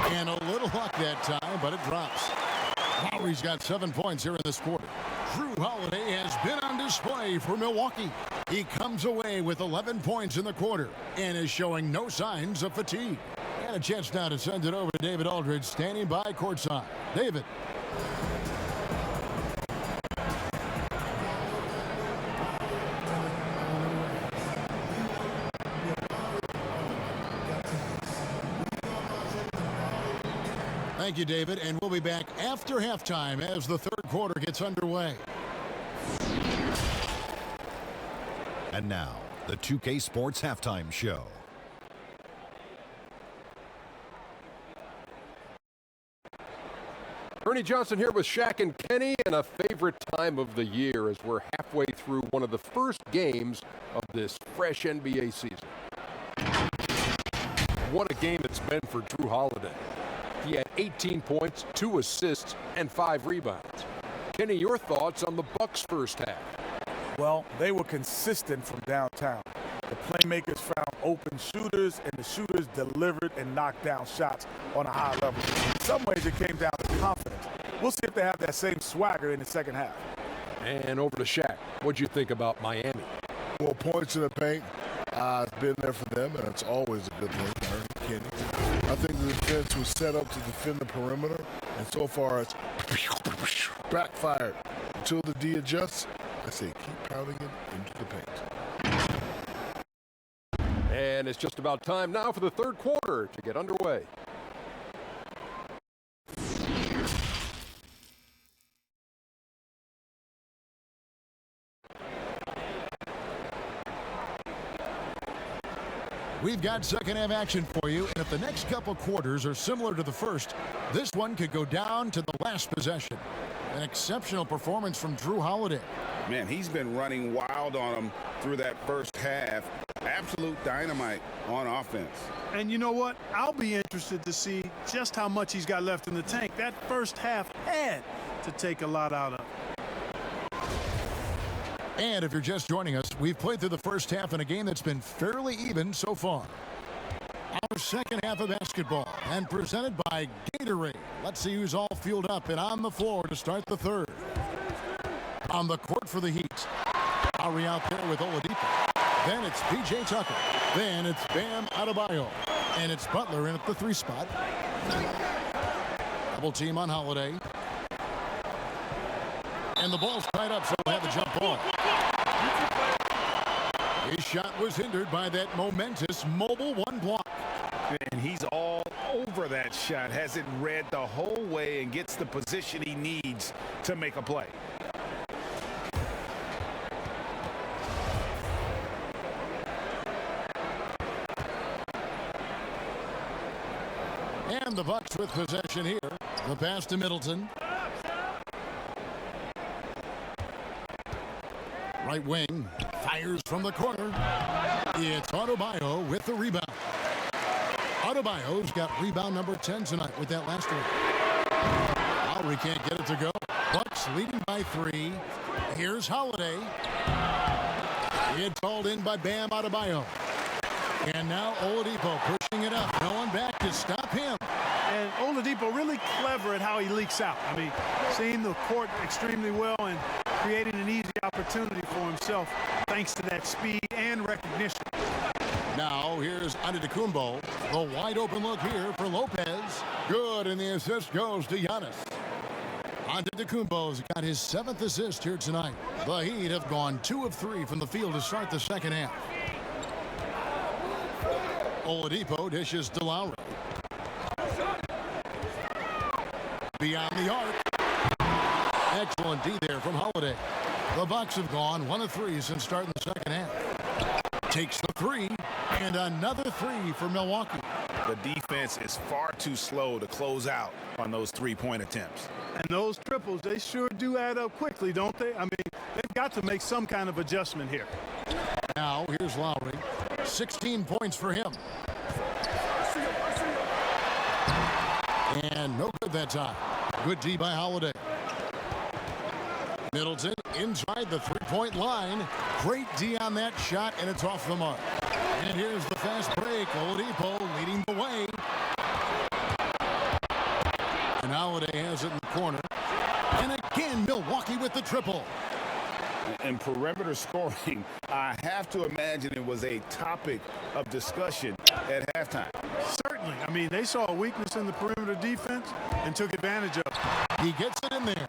And a little luck that time, but it drops. Lowry's got 7 points here in this quarter. Drew Holiday has been on display for Milwaukee. He comes away with 11 points in the quarter and is showing no signs of fatigue. And a chance now to send it over to David Aldridge, standing by courtside. David. Thank you, David, and we'll be back after halftime as the third quarter gets underway. And now, the 2K Sports Halftime Show. Ernie Johnson here with Shaq and Kenny, and a favorite time of the year as we're halfway through one of the first games of this fresh NBA season. What a game it's been for Drew Holiday. He had 18 points, 2 assists, and 5 rebounds. Kenny, your thoughts on the Bucks' first half? Well, they were consistent from downtown. The playmakers found open shooters, and the shooters delivered and knocked down shots on a high level. In some ways, it came down to confidence. We'll see if they have that same swagger in the second half. And over to Shaq. What'd you think about Miami? Well, points in the paint. It's been there for them, and it's always a good thing. Kenny. I think the defense was set up to defend the perimeter, and so far it's backfired. Until the D adjusts, I say keep pounding it into the paint. And it's just about time now for the third quarter to get underway. We've got second half action for you, and if the next couple quarters are similar to the first, this one could go down to the last possession. An exceptional performance from Drew Holiday. Man, he's been running wild on him through that first half. Absolute dynamite on offense. And you know what? I'll be interested to see just how much he's got left in the tank. That first half had to take a lot out of him. And if you're just joining us, we've played through the first half in a game that's been fairly even so far. Our second half of basketball, and presented by Gatorade. Let's see who's all fueled up and on the floor to start the third. On the court for the Heat, Lowery out there with Oladipo. Then it's P.J. Tucker. Then it's Bam Adebayo. And it's Butler in at the 3 spot. Double team on Holiday. And the ball's tied up, so he'll have the jump ball. His shot was hindered by that momentous mobile 1 block. And he's all over that shot. Has it read the whole way and gets the position he needs to make a play. And the Bucks with possession here. The pass to Middleton. Right wing. Fires from the corner. It's Adebayo with the rebound. Adebayo's got rebound number 10 tonight with that last one. Lowery can't get it to go. Bucks leading by 3. Here's Holiday. It's called in by Bam Adebayo. And now Oladipo pushing it up. No one back to stop him. And Oladipo really clever at how he leaks out. I mean, seeing the court extremely well and creating an easy opportunity for himself thanks to that speed and recognition. Now here's Antetokounmpo. The wide open look here for Lopez. Good, and the assist goes to Giannis. Antetokounmpo's got his 7th assist here tonight. The Heat have gone 2 of 3 from the field to start the second half. Oladipo dishes to Lowery. Beyond the arc. Excellent D there from Holiday. The Bucks have gone 1 of 3 since starting the second half. Takes the 3, and another 3 for Milwaukee. The defense is far too slow to close out on those 3-point attempts. And those triples, they sure do add up quickly, don't they? I mean, they've got to make some kind of adjustment here. Now, here's Lowery. 16 points for him. And no good that time. Good D by Holiday. Middleton inside the 3-point line. Great D on that shot, and it's off the mark. And here's the fast break. Oladipo leading the way. And Holiday has it in the corner. And again, Milwaukee with the triple. And perimeter scoring, I have to imagine it was a topic of discussion at halftime. Certainly. I mean, they saw a weakness in the perimeter defense and took advantage of it. He gets it in there.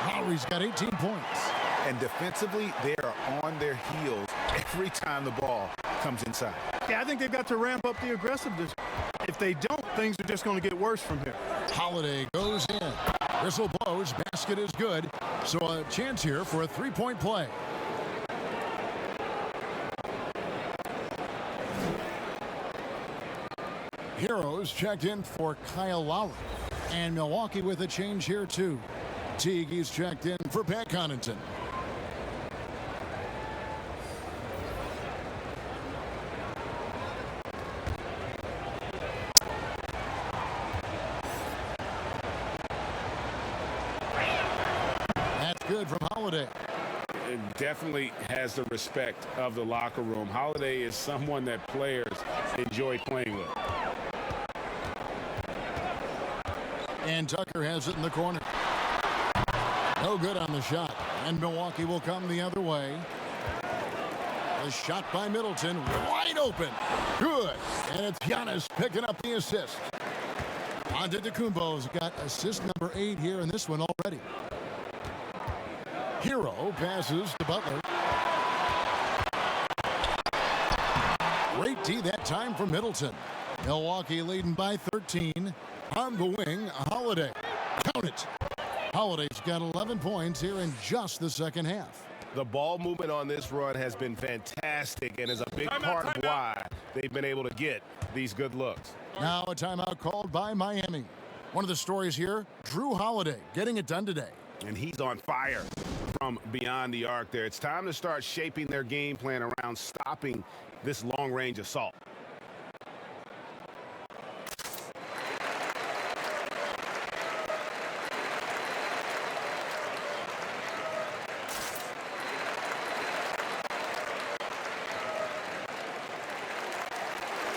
Lowery's got 18 points. And defensively, they are on their heels every time the ball comes inside. Yeah, I think they've got to ramp up the aggressiveness. If they don't, things are just going to get worse from here. Holiday goes in. Whistle blows. Basket is good. So a chance here for a 3-point play. Heroes checked in for Kyle Lowery. And Milwaukee with a change here too. Teague's checked in for Pat Connaughton. That's good from Holiday. It definitely has the respect of the locker room. Holiday is someone that players enjoy playing with. And Tucker has it in the corner. No good on the shot. And Milwaukee will come the other way. The shot by Middleton. Wide open. Good. And it's Giannis picking up the assist. Antetokounmpo's got assist number 8 here in this one already. Hero passes to Butler. Great D that time for Middleton. Milwaukee leading by 13. On the wing, Holiday. Count it. Holiday's got 11 points here in just the second half. The ball movement on this run has been fantastic and is a big part of why they've been able to get these good looks. Now a timeout called by Miami. One of the stories here, Drew Holiday getting it done today. And he's on fire. from beyond the arc there. It's time to start shaping their game plan around stopping this long-range assault.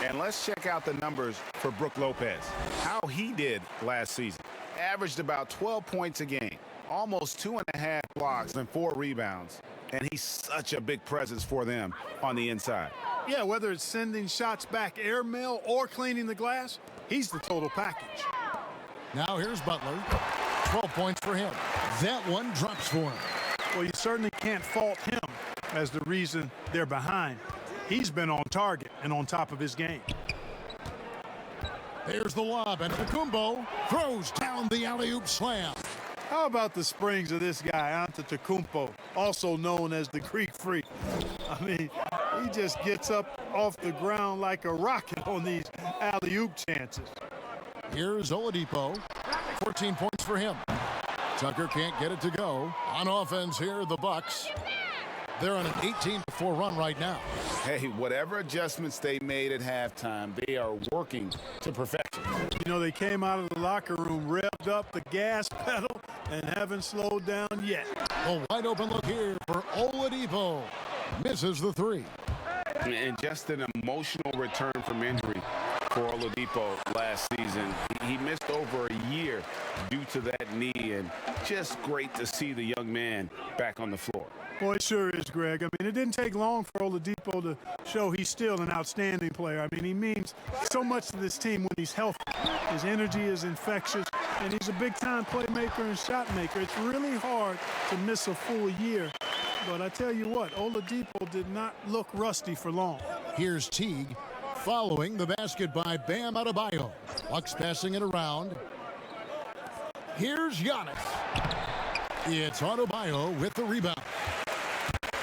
And let's check out the numbers for Brook Lopez. How he did last season. Averaged about 12 points a game, almost 2.5 blocks and 4 rebounds. And he's such a big presence for them on the inside. Yeah, whether it's sending shots back airmail or cleaning the glass, he's the total package. Now here's Butler. 12 points for him. That one drops for him. Well, you certainly can't fault him as the reason they're behind. He's been on target and on top of his game. There's the lob, and Antetokounmpo throws down the alley-oop slam. How about the springs of this guy, Antetokounmpo, also known as the Greek Freak? I mean, he just gets up off the ground like a rocket on these alley-oop chances. Here's Oladipo. 14 points for him. Tucker can't get it to go. On offense here, the Bucks. They're on an 18-4 run right now. Hey, whatever adjustments they made at halftime, they are working to perfection. You know, they came out of the locker room, revved up the gas pedal, and haven't slowed down yet. A wide open look here for Oladipo. Misses the three. And just an emotional return from injury for Oladipo last season. He missed over a year due to that knee, and just great to see the young man back on the floor. Boy, it sure is, Greg. I mean, it didn't take long for Oladipo to show he's still an outstanding player. I mean, he means so much to this team when he's healthy. His energy is infectious, and he's a big-time playmaker and shot maker. It's really hard to miss a full year. But I tell you what, Oladipo did not look rusty for long. Here's Teague following the basket by Bam Adebayo. Bucks passing it around. Here's Giannis. It's Adebayo with the rebound.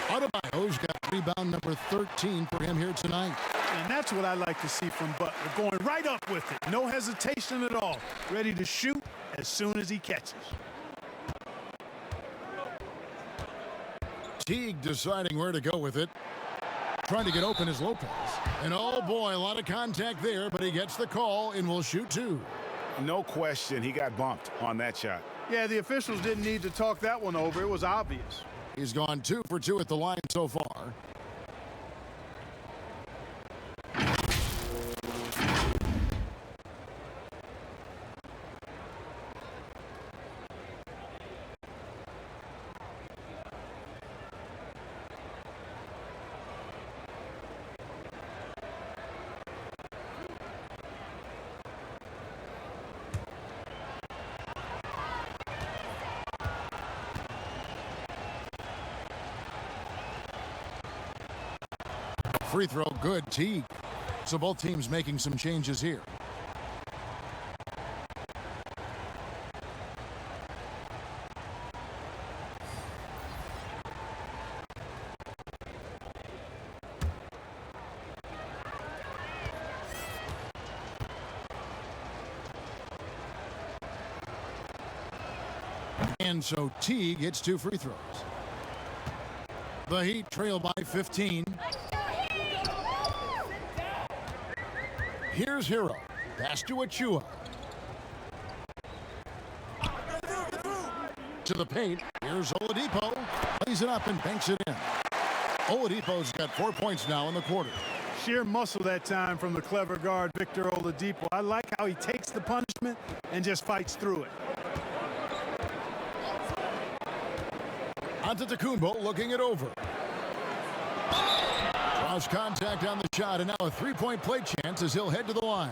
Adebayo's got rebound number 13 for him here tonight. And that's what I like to see from Butler, going right up with it. No hesitation at all. Ready to shoot as soon as he catches. Teague deciding where to go with it. Trying to get open is Lopez. And oh boy, a lot of contact there, but he gets the call and will shoot two. No question, he got bumped on that shot. Yeah, the officials didn't need to talk that one over. It was obvious. He's gone 2 for 2 at the line so far. Free throw good, Teague. So both teams making some changes here. And so Teague hits 2 free throws. The Heat trail by 15. Here's Hero. Pass to Achua. To the paint. Here's Oladipo. Plays it up and banks it in. Oladipo's got 4 points now in the quarter. Sheer muscle that time from the clever guard, Victor Oladipo. I like how he takes the punishment and just fights through it. Antetokounmpo looking it over. Draws contact on the shot, and now a three-point play chance as he'll head to the line.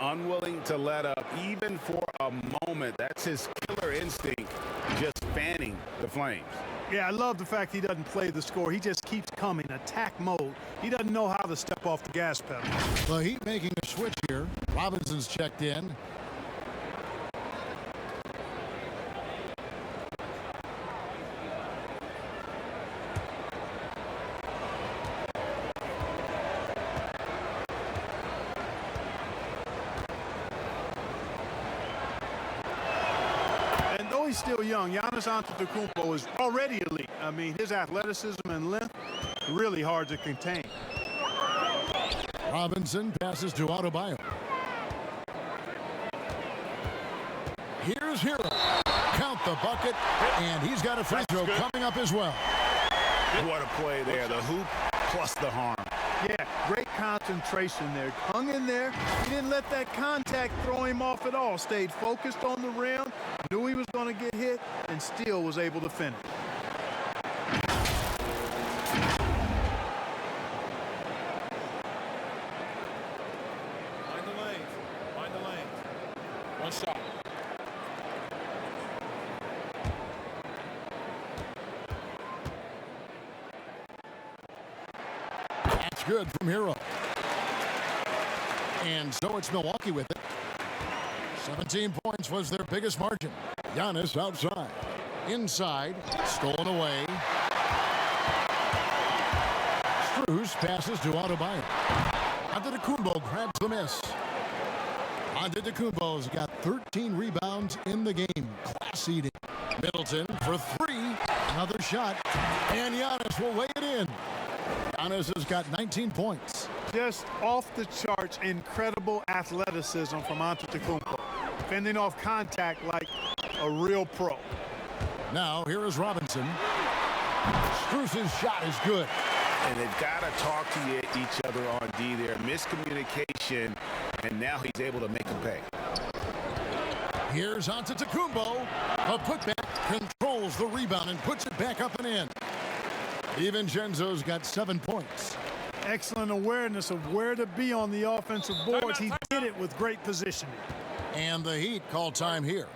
Unwilling to let up even for a moment. That's his killer instinct, just fanning the flames. Yeah, I love the fact he doesn't play the score. He just keeps coming, attack mode. He doesn't know how to step off the gas pedal. The Heat making a switch here. Robinson's checked in. although he's still young, Giannis Antetokounmpo is already elite. I mean, his athleticism and length, really hard to contain. Robinson passes to Adebayo. Here's Hero. Count the bucket, and he's got a free throw coming up as well. What a play there. The hoop plus the harm. Yeah, great concentration there. Hung in there. He didn't let that contact throw him off at all. Stayed focused on the rim, knew he was going to get hit, and still was able to finish. Find the lanes. Find the lanes. One shot. That's good from Hero. And so it's Milwaukee with it. 17 points was their biggest margin. Giannis outside. Inside. Stolen away. Strus passes to Adebayo. Antetokounmpo grabs the miss. Antetokounmpo's got 13 rebounds in the game. Class eating. Middleton for three. Another shot. And Giannis will lay it in. Giannis has got 19 points. Just off the charts, incredible athleticism from Antetokounmpo. Fending off contact like a real pro. Now, here is Robinson. Strus's shot is good. And they've got to talk to each other on D there. Miscommunication, and now he's able to make him pay. Here's Antetokounmpo. A putback, controls the rebound and puts it back up and in. DiVincenzo's got 7 points. Excellent awareness of where to be on the offensive boards. He did it with great positioning. And the Heat call time here.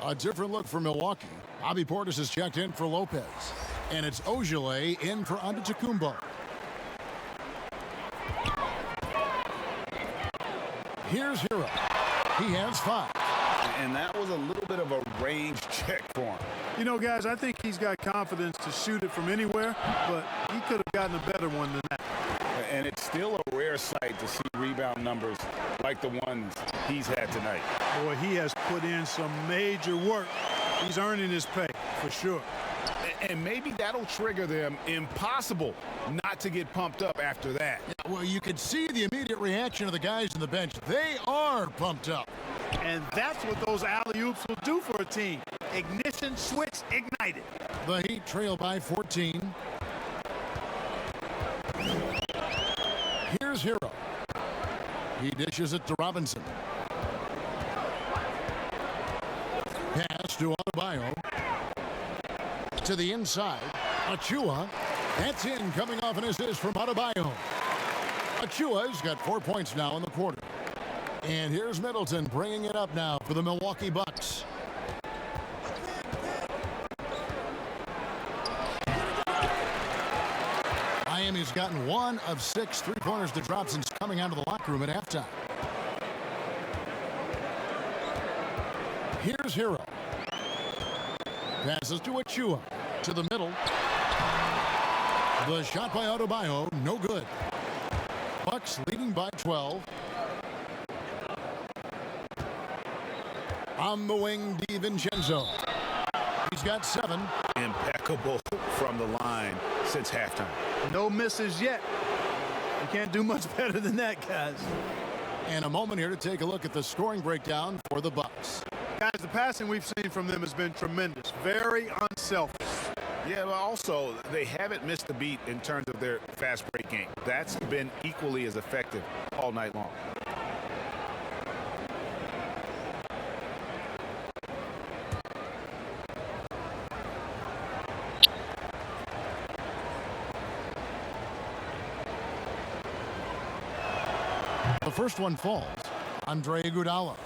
A different look for Milwaukee. Bobby Portis has checked in for Lopez. And it's Ojale in for Antetokounmpo. Here's Hero. He has 5. And that was a little bit of a range check for him. You know, guys, I think he's got confidence to shoot it from anywhere, but he could have gotten a better one than that. And it's still a rare sight to see rebound numbers like the ones he's had tonight. Boy, he has put in some major work. He's earning his pay, for sure. And maybe that'll trigger them. Impossible not to get pumped up after that. Yeah, well, you could see the immediate reaction of the guys on the bench. They are pumped up. And that's what those alley-oops will do for a team. Ignition switch ignited. The Heat trail by 14. Here's Hero. He dishes it to Robinson. Pass to Adebayo. To the inside. Achua. That's in, coming off an assist from Adebayo. Achua's got 4 points now in the quarter. And here's Middleton bringing it up now for the Milwaukee Bucks. Miami's gotten 1 of 6 three-pointers to drop since coming out of the locker room at halftime. Here's Hero. Passes to Achua. To the middle. The shot by Adebayo, no good. Bucks leading by 12. On the wing, DiVincenzo. He's got 7. Impeccable from the line since halftime. No misses yet. You can't do much better than that, guys. And a moment here to take a look at the scoring breakdown for the Bucks. Guys, the passing we've seen from them has been tremendous. Very unselfish. Yeah, but also they haven't missed a beat in terms of their fast break game. That's been equally as effective all night long. The first one falls. Andre Iguodala.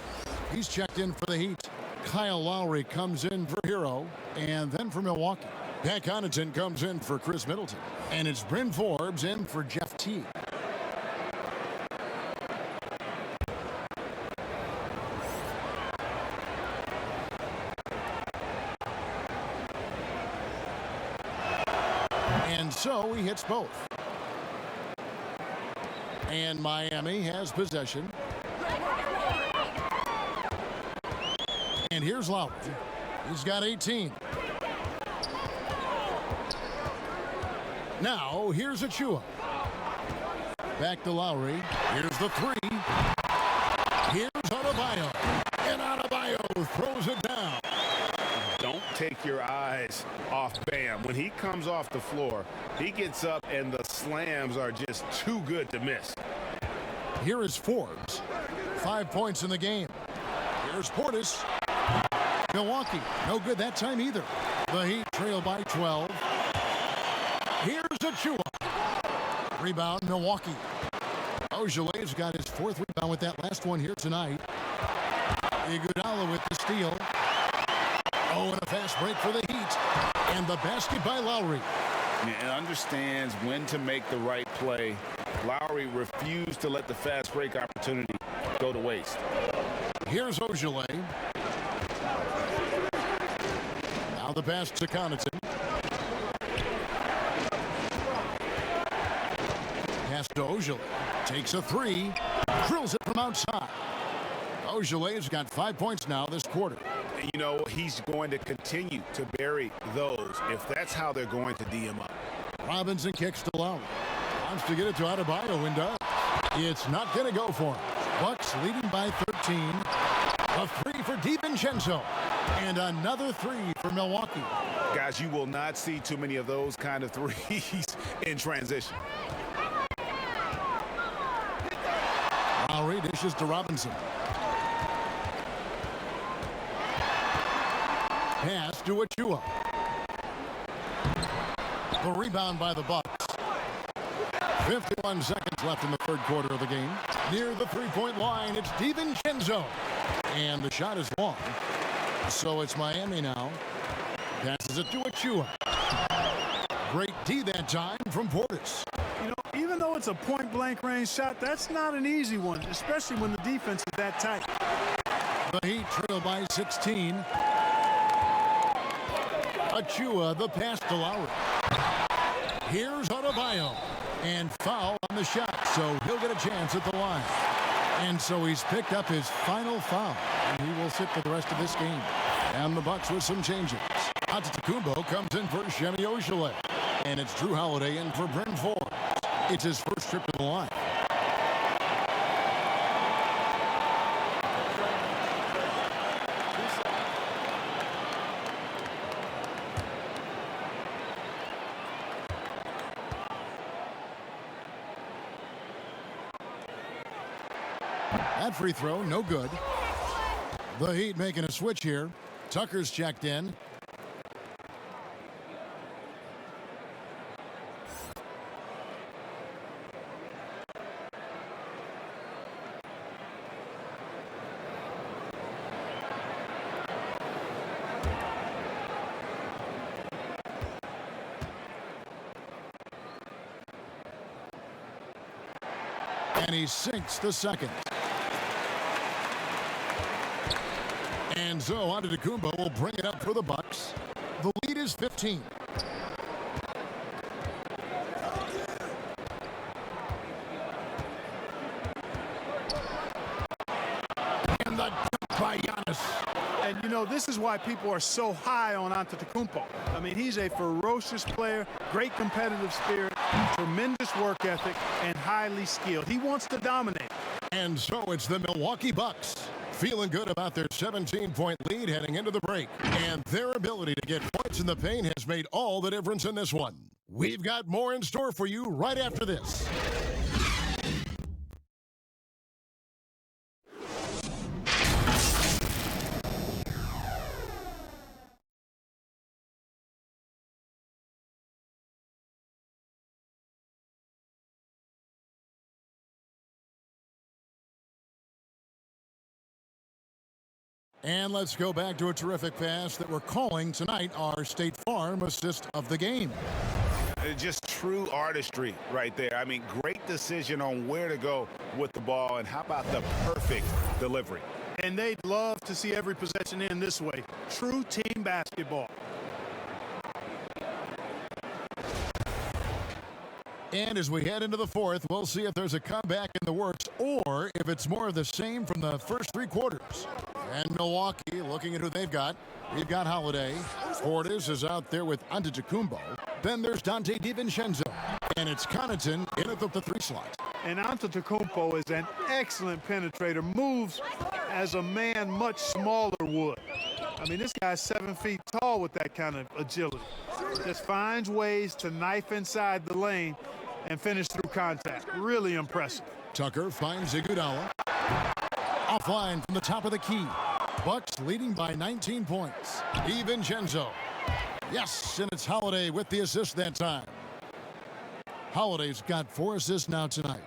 He's checked in for the Heat. Kyle Lowery comes in for Hero, and then for Milwaukee. Pat Connaughton comes in for Chris Middleton. And it's Bryn Forbes in for Jeff Teague. And so he hits both. And Miami has possession. And here's Lowery. He's got 18. Now, here's Achua. Back to Lowery. Here's the three. Here's Adebayo. And Adebayo throws it down. Don't take your eyes off Bam. When he comes off the floor, he gets up and the slams are just too good to miss. Here is Forbes. 5 points in the game. Here's Portis. Milwaukee, no good that time either. The Heat trail by 12. Here's Achua. Rebound, Milwaukee. Ojelé's got his 4th rebound with that last one here tonight. Iguodala with the steal. Oh, and a fast break for the Heat. And the basket by Lowery. And understands when to make the right play. Lowery refused to let the fast break opportunity go to waste. Here's Ojelé. Now the pass to Connaughton. Pass to Ojelé. Takes a three. Drills it from outside. Ojelé's got 5 points now this quarter. You know, he's going to continue to bury those if that's how they're going to D him up. Robinson kicks to Lowery. Wants to get it to Adebayo and does. It's not going to go for him. Bucks leading by 13. A three for DiVincenzo. And another three for Milwaukee. Guys, you will not see too many of those kind of threes in transition. Lowery dishes to Robinson. Pass to Achua. The rebound by the Bucks. 51 seconds left in the third quarter of the game. Near the three-point line, it's DiVincenzo. And the shot is long. So it's Miami now. Passes it to Achua. Great D that time from Portis. You know, even though it's a point-blank range shot, that's not an easy one, especially when the defense is that tight. The Heat trail by 16. Achua, the pass to Lowery. Here's Adebayo. And foul on the shot, so he'll get a chance at the line. And so he's picked up his final foul, and he will sit for the rest of this game. And the Bucks with some changes. Antetokounmpo comes in for Semi Ojelé. And it's Drew Holiday in for Bryn Forbes. It's his first trip to the line. That free throw, no good. The Heat making a switch here. Tucker's checked in. And he sinks the second. And so Antetokounmpo will bring it up for the Bucks. The lead is 15. And the dunk by Giannis. And, you know, this is why people are so high on Antetokounmpo. I mean, he's a ferocious player, great competitive spirit, tremendous work ethic, and highly skilled. He wants to dominate. And so it's the Milwaukee Bucks. Feeling good about their 17-point lead heading into the break. And their ability to get points in the paint has made all the difference in this one. We've got more in store for you right after this. And let's go back to a terrific pass that we're calling tonight our State Farm assist of the game. Just true artistry right there. I mean, great decision on where to go with the ball, and how about the perfect delivery? And they'd love to see every possession end this way. True team basketball. And as we head into the fourth, we'll see if there's a comeback in the works or if it's more of the same from the first three quarters. And Milwaukee, looking at who they've got. We've got Holiday. Portis is out there with Antetokounmpo. Then there's Donte DiVincenzo. And it's Connaughton in at the 3 slot. And Antetokounmpo is an excellent penetrator. Moves as a man much smaller would. I mean, this guy's 7 feet tall with that kind of agility. Just finds ways to knife inside the lane and finish through contact. Really impressive. Tucker finds Iguodala. Offline from the top of the key. Bucks leading by 19 points. DiVincenzo. Yes, and it's Holiday with the assist that time. Holiday's got 4 assists now tonight.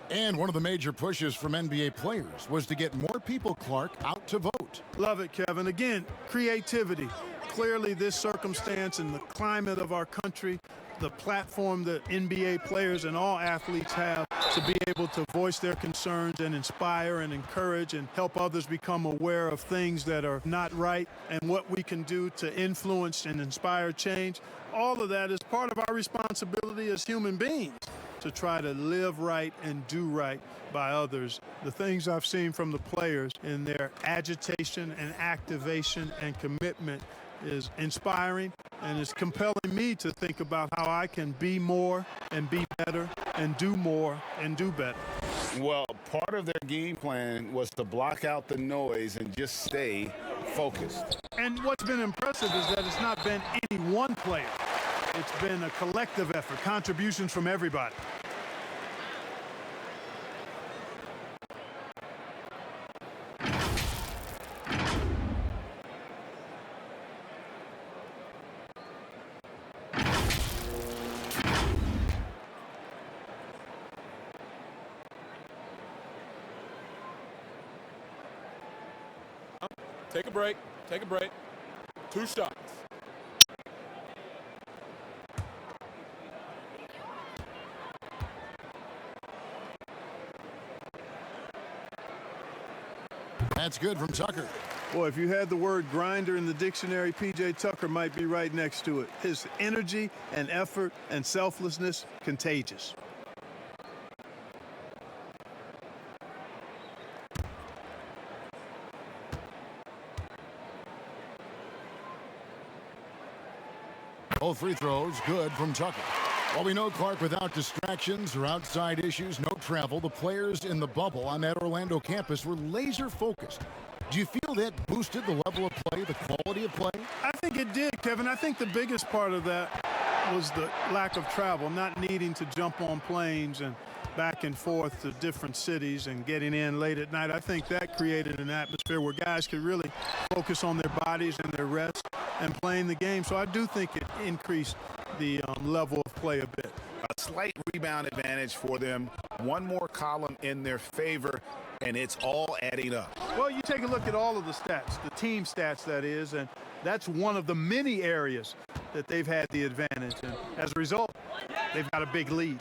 And one of the major pushes from NBA players was to get more people, Clark, out to vote. Love it, Kevin. Again, creativity. Clearly, this circumstance and the climate of our country, the platform that NBA players and all athletes have to be able to voice their concerns and inspire and encourage and help others become aware of things that are not right and what we can do to influence and inspire change. All of that is part of our responsibility as human beings to try to live right and do right by others. The things I've seen from the players in their agitation and activation and commitment is inspiring, and it's compelling me to think about how I can be more and be better and do more and do better. Well, part of their game plan was to block out the noise and just stay focused. And what's been impressive is that it's not been any one player. It's been a collective effort, contributions from everybody. Take a break. Take a break. 2 shots. That's good from Tucker. Boy, if you had the word grinder in the dictionary, P.J. Tucker might be right next to it. His energy and effort and selflessness, contagious. Both free throws good from Tucker. Well, we know, Clark, without distractions or outside issues, no travel, the players in the bubble on that Orlando campus were laser focused. Do you feel that boosted the level of play, the quality of play? I think it did, Kevin. I think the biggest part of that was the lack of travel, not needing to jump on planes and back and forth to different cities and getting in late at night. I think that created an atmosphere where guys could really focus on their bodies and their rest and playing the game. So I do think it increased the level of play a bit. A slight rebound advantage for them. One more column in their favor, and it's all adding up. Well, you take a look at all of the stats, the team stats, that is, and that's one of the many areas that they've had the advantage. And as a result, they've got a big lead.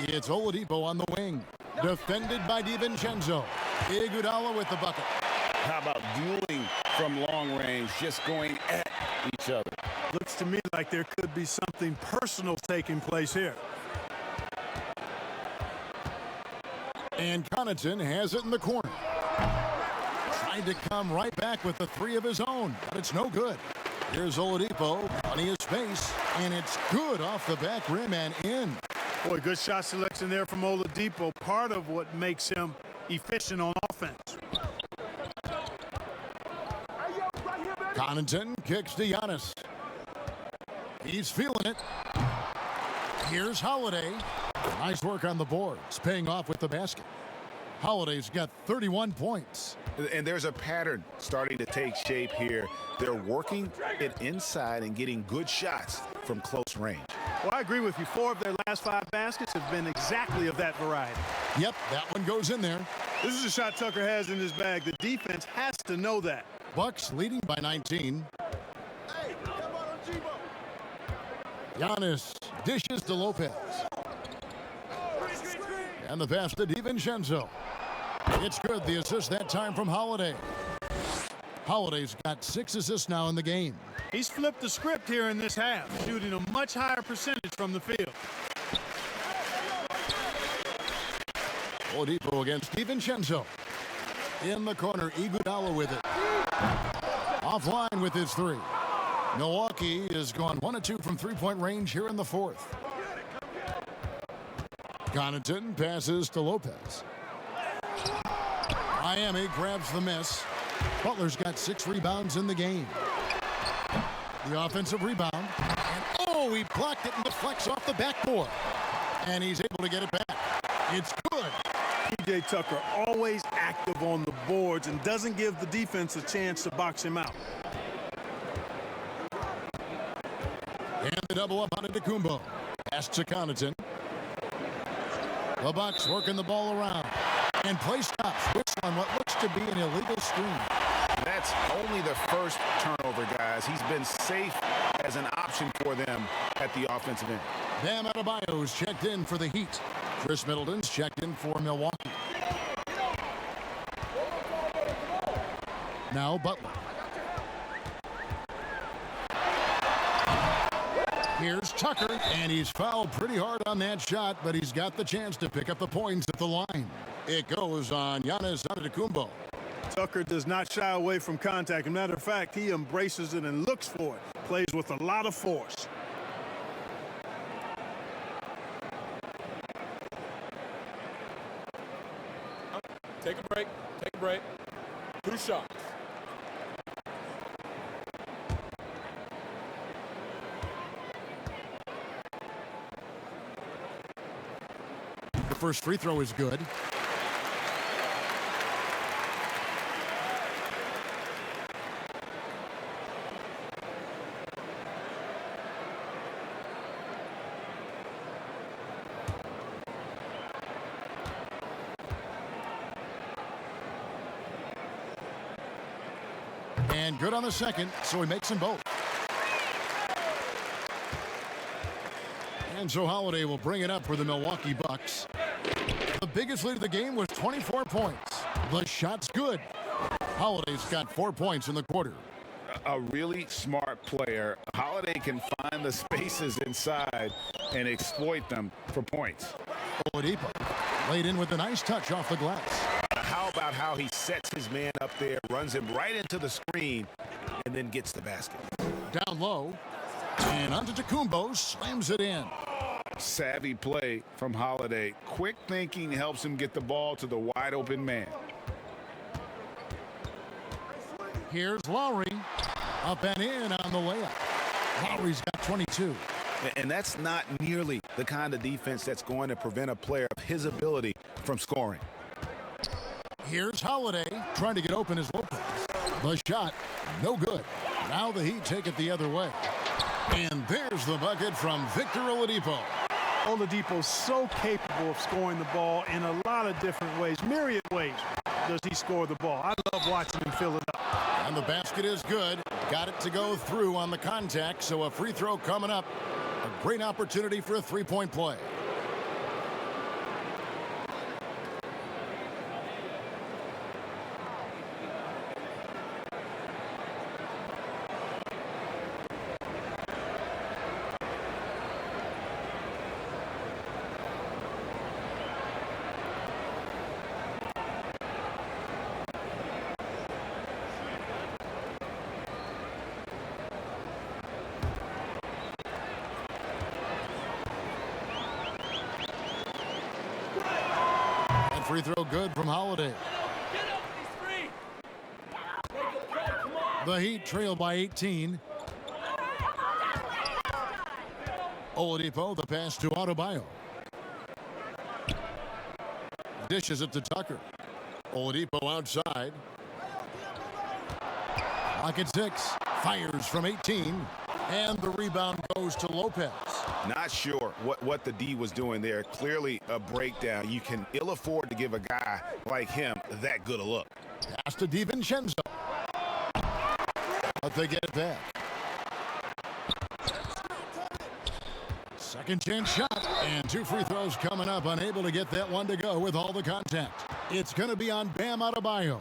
It's Oladipo on the wing, defended by DiVincenzo. Iguodala with the bucket. How about dueling from long range, just going at each other? Looks to me like there could be something personal taking place here. And Connaughton has it in the corner. Tried to come right back with the 3 of his own, but it's no good. Here's Oladipo, plenty of space, and it's good off the back rim and in. Boy, good shot selection there from Oladipo, part of what makes him efficient on offense. Connaughton kicks to Giannis. He's feeling it. Here's Holiday. Nice work on the boards, paying off with the basket. Holiday's got 31 points. And there's a pattern starting to take shape here. They're working it inside and getting good shots from close range. Well, I agree with you. 4 of their last 5 baskets have been exactly of that variety. Yep, that one goes in there. This is a shot Tucker has in his bag. The defense has to know that. Bucks leading by 19. Giannis dishes to Lopez. And the pass to DiVincenzo. It's good. The assist that time from Holiday. Holiday's got 6 assists now in the game. He's flipped the script here in this half, shooting a much higher percentage from the field. Oladipo against DiVincenzo. In the corner, Iguodala with it. Offline with his 3. Milwaukee is gone 1 of 2 from three-point range here in the 4th. Connaughton passes to Lopez. Miami grabs the miss. Butler's got 6 rebounds in the game. The offensive rebound. And he blocked it and deflects off the backboard. And he's able to get it back. It's good. P.J. Tucker always active on the boards and doesn't give the defense a chance to box him out. And the double up on Antetokounmpo. Pass to Connaughton. The Bucks working the ball around. And play stops. Whistle on what looks to be an illegal screen. That's only the first turnover, guys. He's been safe as an option for them at the offensive end. Bam Adebayo's checked in for the Heat. Chris Middleton's checked in for Milwaukee. Now Butler. Here's Tucker, and he's fouled pretty hard on that shot, but he's got the chance to pick up the points at the line. It goes on Giannis Antetokounmpo. Tucker does not shy away from contact. As a matter of fact, he embraces it and looks for it. Plays with a lot of force. Take a break. Take a break. 2 shots. The first free throw is good. And good on the second, so he makes them both. And so Holiday will bring it up for the Milwaukee Bucks. The biggest lead of the game was 24 points. The shot's good. Holiday's got 4 points in the quarter. A really smart player. Holiday can find the spaces inside and exploit them for points. Oladipo laid in with a nice touch off the glass. How about how he sets his man up there, runs him right into the screen, and then gets the basket. Down low, and Antetokounmpo slams it in. Savvy play from Holiday. Quick thinking helps him get the ball to the wide open man. Here's Lowery. Up and in on the layup. Lowry's got 22. And that's not nearly the kind of defense that's going to prevent a player of his ability from scoring. Here's Holiday trying to get open as Lopez. The shot, no good. Now the Heat take it the other way. And there's the bucket from Victor Oladipo. Oladipo's so capable of scoring the ball in a lot of different ways. Myriad ways does he score the ball. I love watching him fill it up. And the basket is good. Got it to go through on the contact, so a free throw coming up. A great opportunity for a three-point play. Free throw good from Holiday. The Heat trail by 18. Oladipo, the pass to Adebayo. Dishes it to Tucker. Oladipo outside. Pocket 6. Fires from 18. And the rebound goes to Lopez. Not sure what the D was doing there. Clearly a breakdown. You can ill afford to give a guy like him that good a look. Pass to DiVincenzo. But they get it back. Second chance shot. And 2 free throws coming up. Unable to get that one to go with all the contact. It's going to be on Bam Adebayo.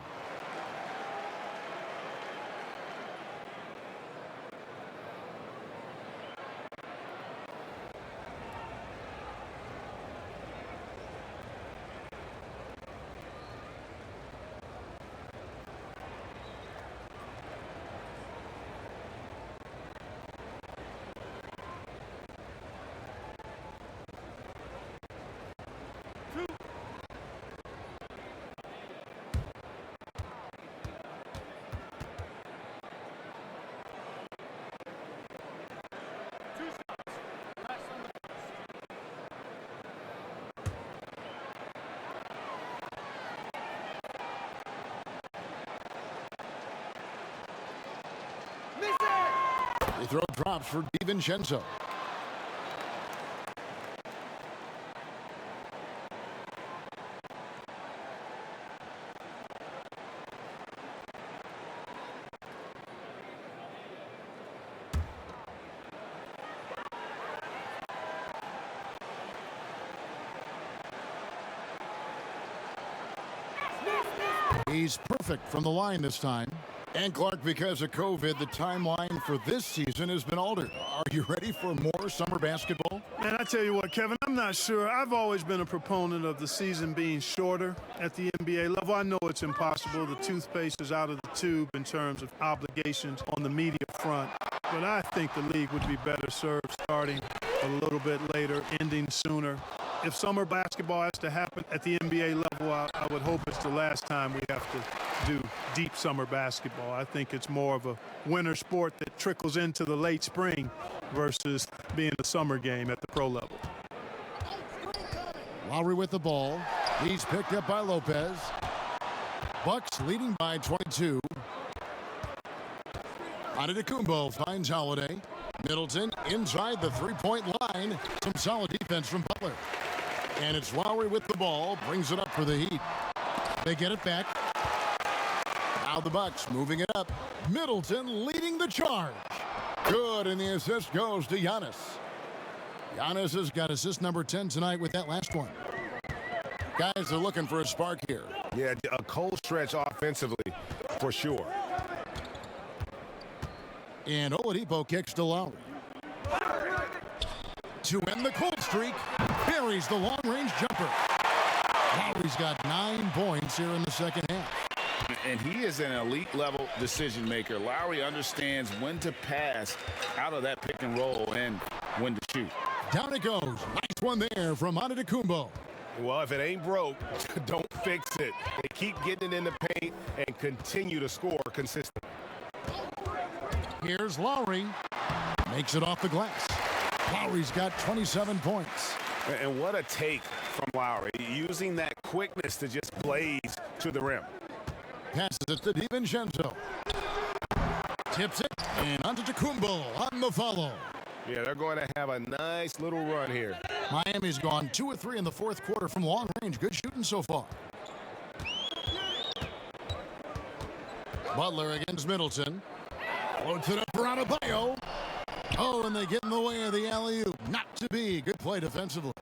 Free throw drops for DiVincenzo. He's perfect from the line this time. And Clark, because of COVID, the timeline for this season has been altered. Are you ready for more summer basketball? Man, I tell you what, Kevin, I'm not sure. I've always been a proponent of the season being shorter at the NBA level. I know it's impossible. The toothpaste is out of the tube in terms of obligations on the media front. But I think the league would be better served starting a little bit later, ending sooner. If summer basketball has to happen at the NBA level, I would hope it's the last time we have to do deep summer basketball. I think it's more of a winter sport that trickles into the late spring versus being a summer game at the pro level. Lowery with the ball. He's picked up by Lopez. Bucks leading by 22. Antetokounmpo finds Holiday. Middleton inside the three-point line. Some solid defense from Butler. And it's Lowery with the ball. Brings it up for the Heat. They get it back. Now the Bucks moving it up. Middleton leading the charge. Good, and the assist goes to Giannis. Giannis has got assist number 10 tonight with that last one. Guys are looking for a spark here. Yeah, a cold stretch offensively for sure. And Oladipo kicks to Lowery. To end the cold streak, buries the long-range jumper. Lowery's got 9 points here in the second half. And he is an elite-level decision maker. Lowery understands when to pass out of that pick and roll and when to shoot. Down it goes. Nice one there from Antetokounmpo. Well, if it ain't broke, don't fix it. They keep getting it in the paint and continue to score consistently. Here's Lowery. Makes it off the glass. Lowery's got 27 points. And what a take from Lowery, using that quickness to just blaze to the rim. Passes it to DiVincenzo. Tips it, and Antetokounmpo on the follow. Yeah, they're going to have a nice little run here. Miami's gone 2 of 3 in the fourth quarter from long range. Good shooting so far. Butler against Middleton. Floats it up for Adebayo. Oh, and they get in the way of the alley-oop. Not to be. Good play defensively.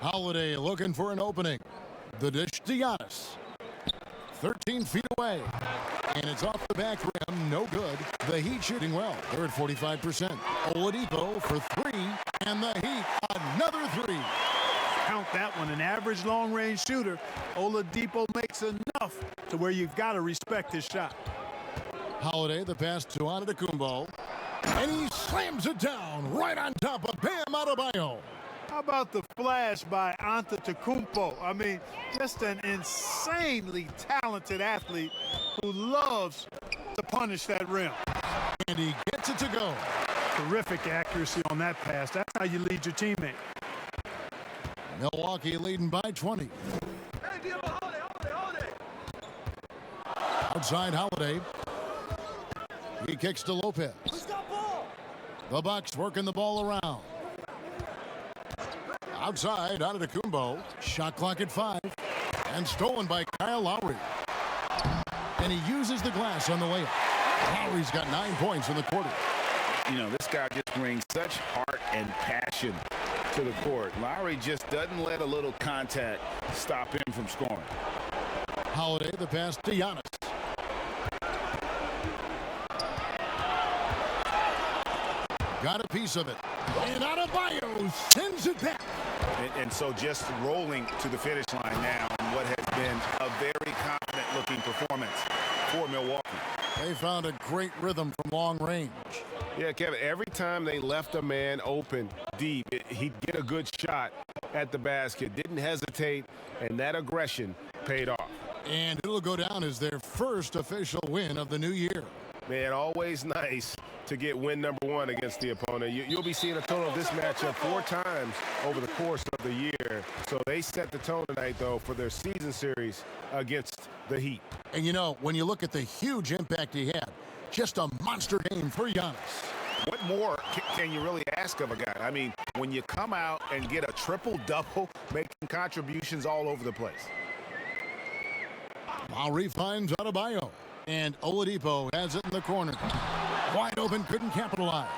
Holiday looking for an opening. The dish to Giannis. 13 feet away. And it's off the back rim. No good. The Heat shooting well. They're at 45%. Oladipo for 3. And the Heat another 3. Count that one. An average long-range shooter. Oladipo makes enough to where you've got to respect his shot. Holiday, the pass to Antetokounmpo. And he slams it down right on top of Bam Adebayo. How about the flash by Antetokounmpo? I mean, just an insanely talented athlete who loves to punish that rim. And he gets it to go. Terrific accuracy on that pass. That's how you lead your teammate. Milwaukee leading by 20. Outside Holiday. He kicks to Lopez. The Bucks working the ball around. Outside, out of Kumbo. Shot clock at 5. And stolen by Kyle Lowery. And he uses the glass on the layup. Lowry's got 9 points in the quarter. You know, this guy just brings such heart and passion to the court. Lowery just doesn't let a little contact stop him from scoring. Holiday, the pass to Giannis. Got a piece of it. And Adebayo sends it back. And so just rolling to the finish line now in what has been a very confident-looking performance for Milwaukee. They found a great rhythm from long range. Yeah, Kevin, every time they left a man open deep, he'd get a good shot at the basket. Didn't hesitate, and that aggression paid off. And it'll go down as their first official win of the new year. Man, always nice to get win number 1 against the opponent. You'll be seeing a total of this matchup 4 times over the course of the year. So they set the tone tonight, though, for their season series against the Heat. And, you know, when you look at the huge impact he had, just a monster game for Giannis. What more can you really ask of a guy? I mean, when you come out and get a triple-double, making contributions all over the place. Lowery finds Adebayo. And Oladipo has it in the corner. Wide open, couldn't capitalize.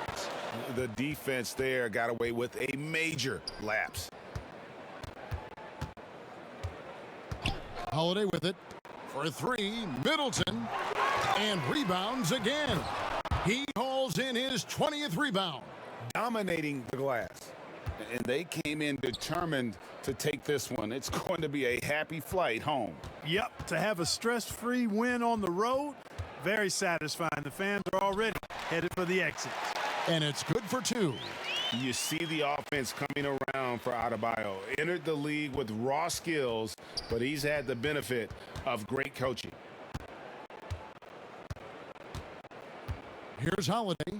The defense there got away with a major lapse. Holiday with it for 3. Middleton. And rebounds again. He hauls in his 20th rebound. Dominating the glass. And they came in determined to take this one. It's going to be a happy flight home. Yep, to have a stress-free win on the road, very satisfying. The fans are already headed for the exit. And it's good for 2. You see the offense coming around for Adebayo. Entered the league with raw skills, but he's had the benefit of great coaching. Here's Holiday.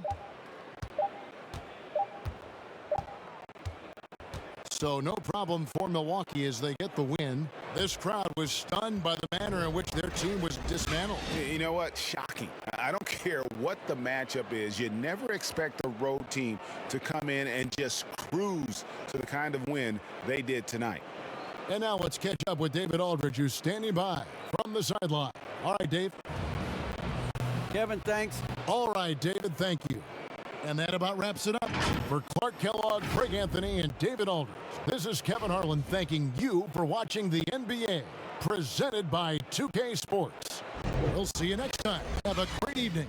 So no problem for Milwaukee as they get the win. This crowd was stunned by the manner in which their team was dismantled. You know what? Shocking. I don't care what the matchup is. You never expect a road team to come in and just cruise to the kind of win they did tonight. And now let's catch up with David Aldridge, who's standing by from the sideline. All right, Dave. Kevin, thanks. All right, David, thank you. And that about wraps it up. For Clark Kellogg, Craig Anthony, and David Aldridge, this is Kevin Harlan thanking you for watching the NBA, presented by 2K Sports. We'll see you next time. Have a great evening.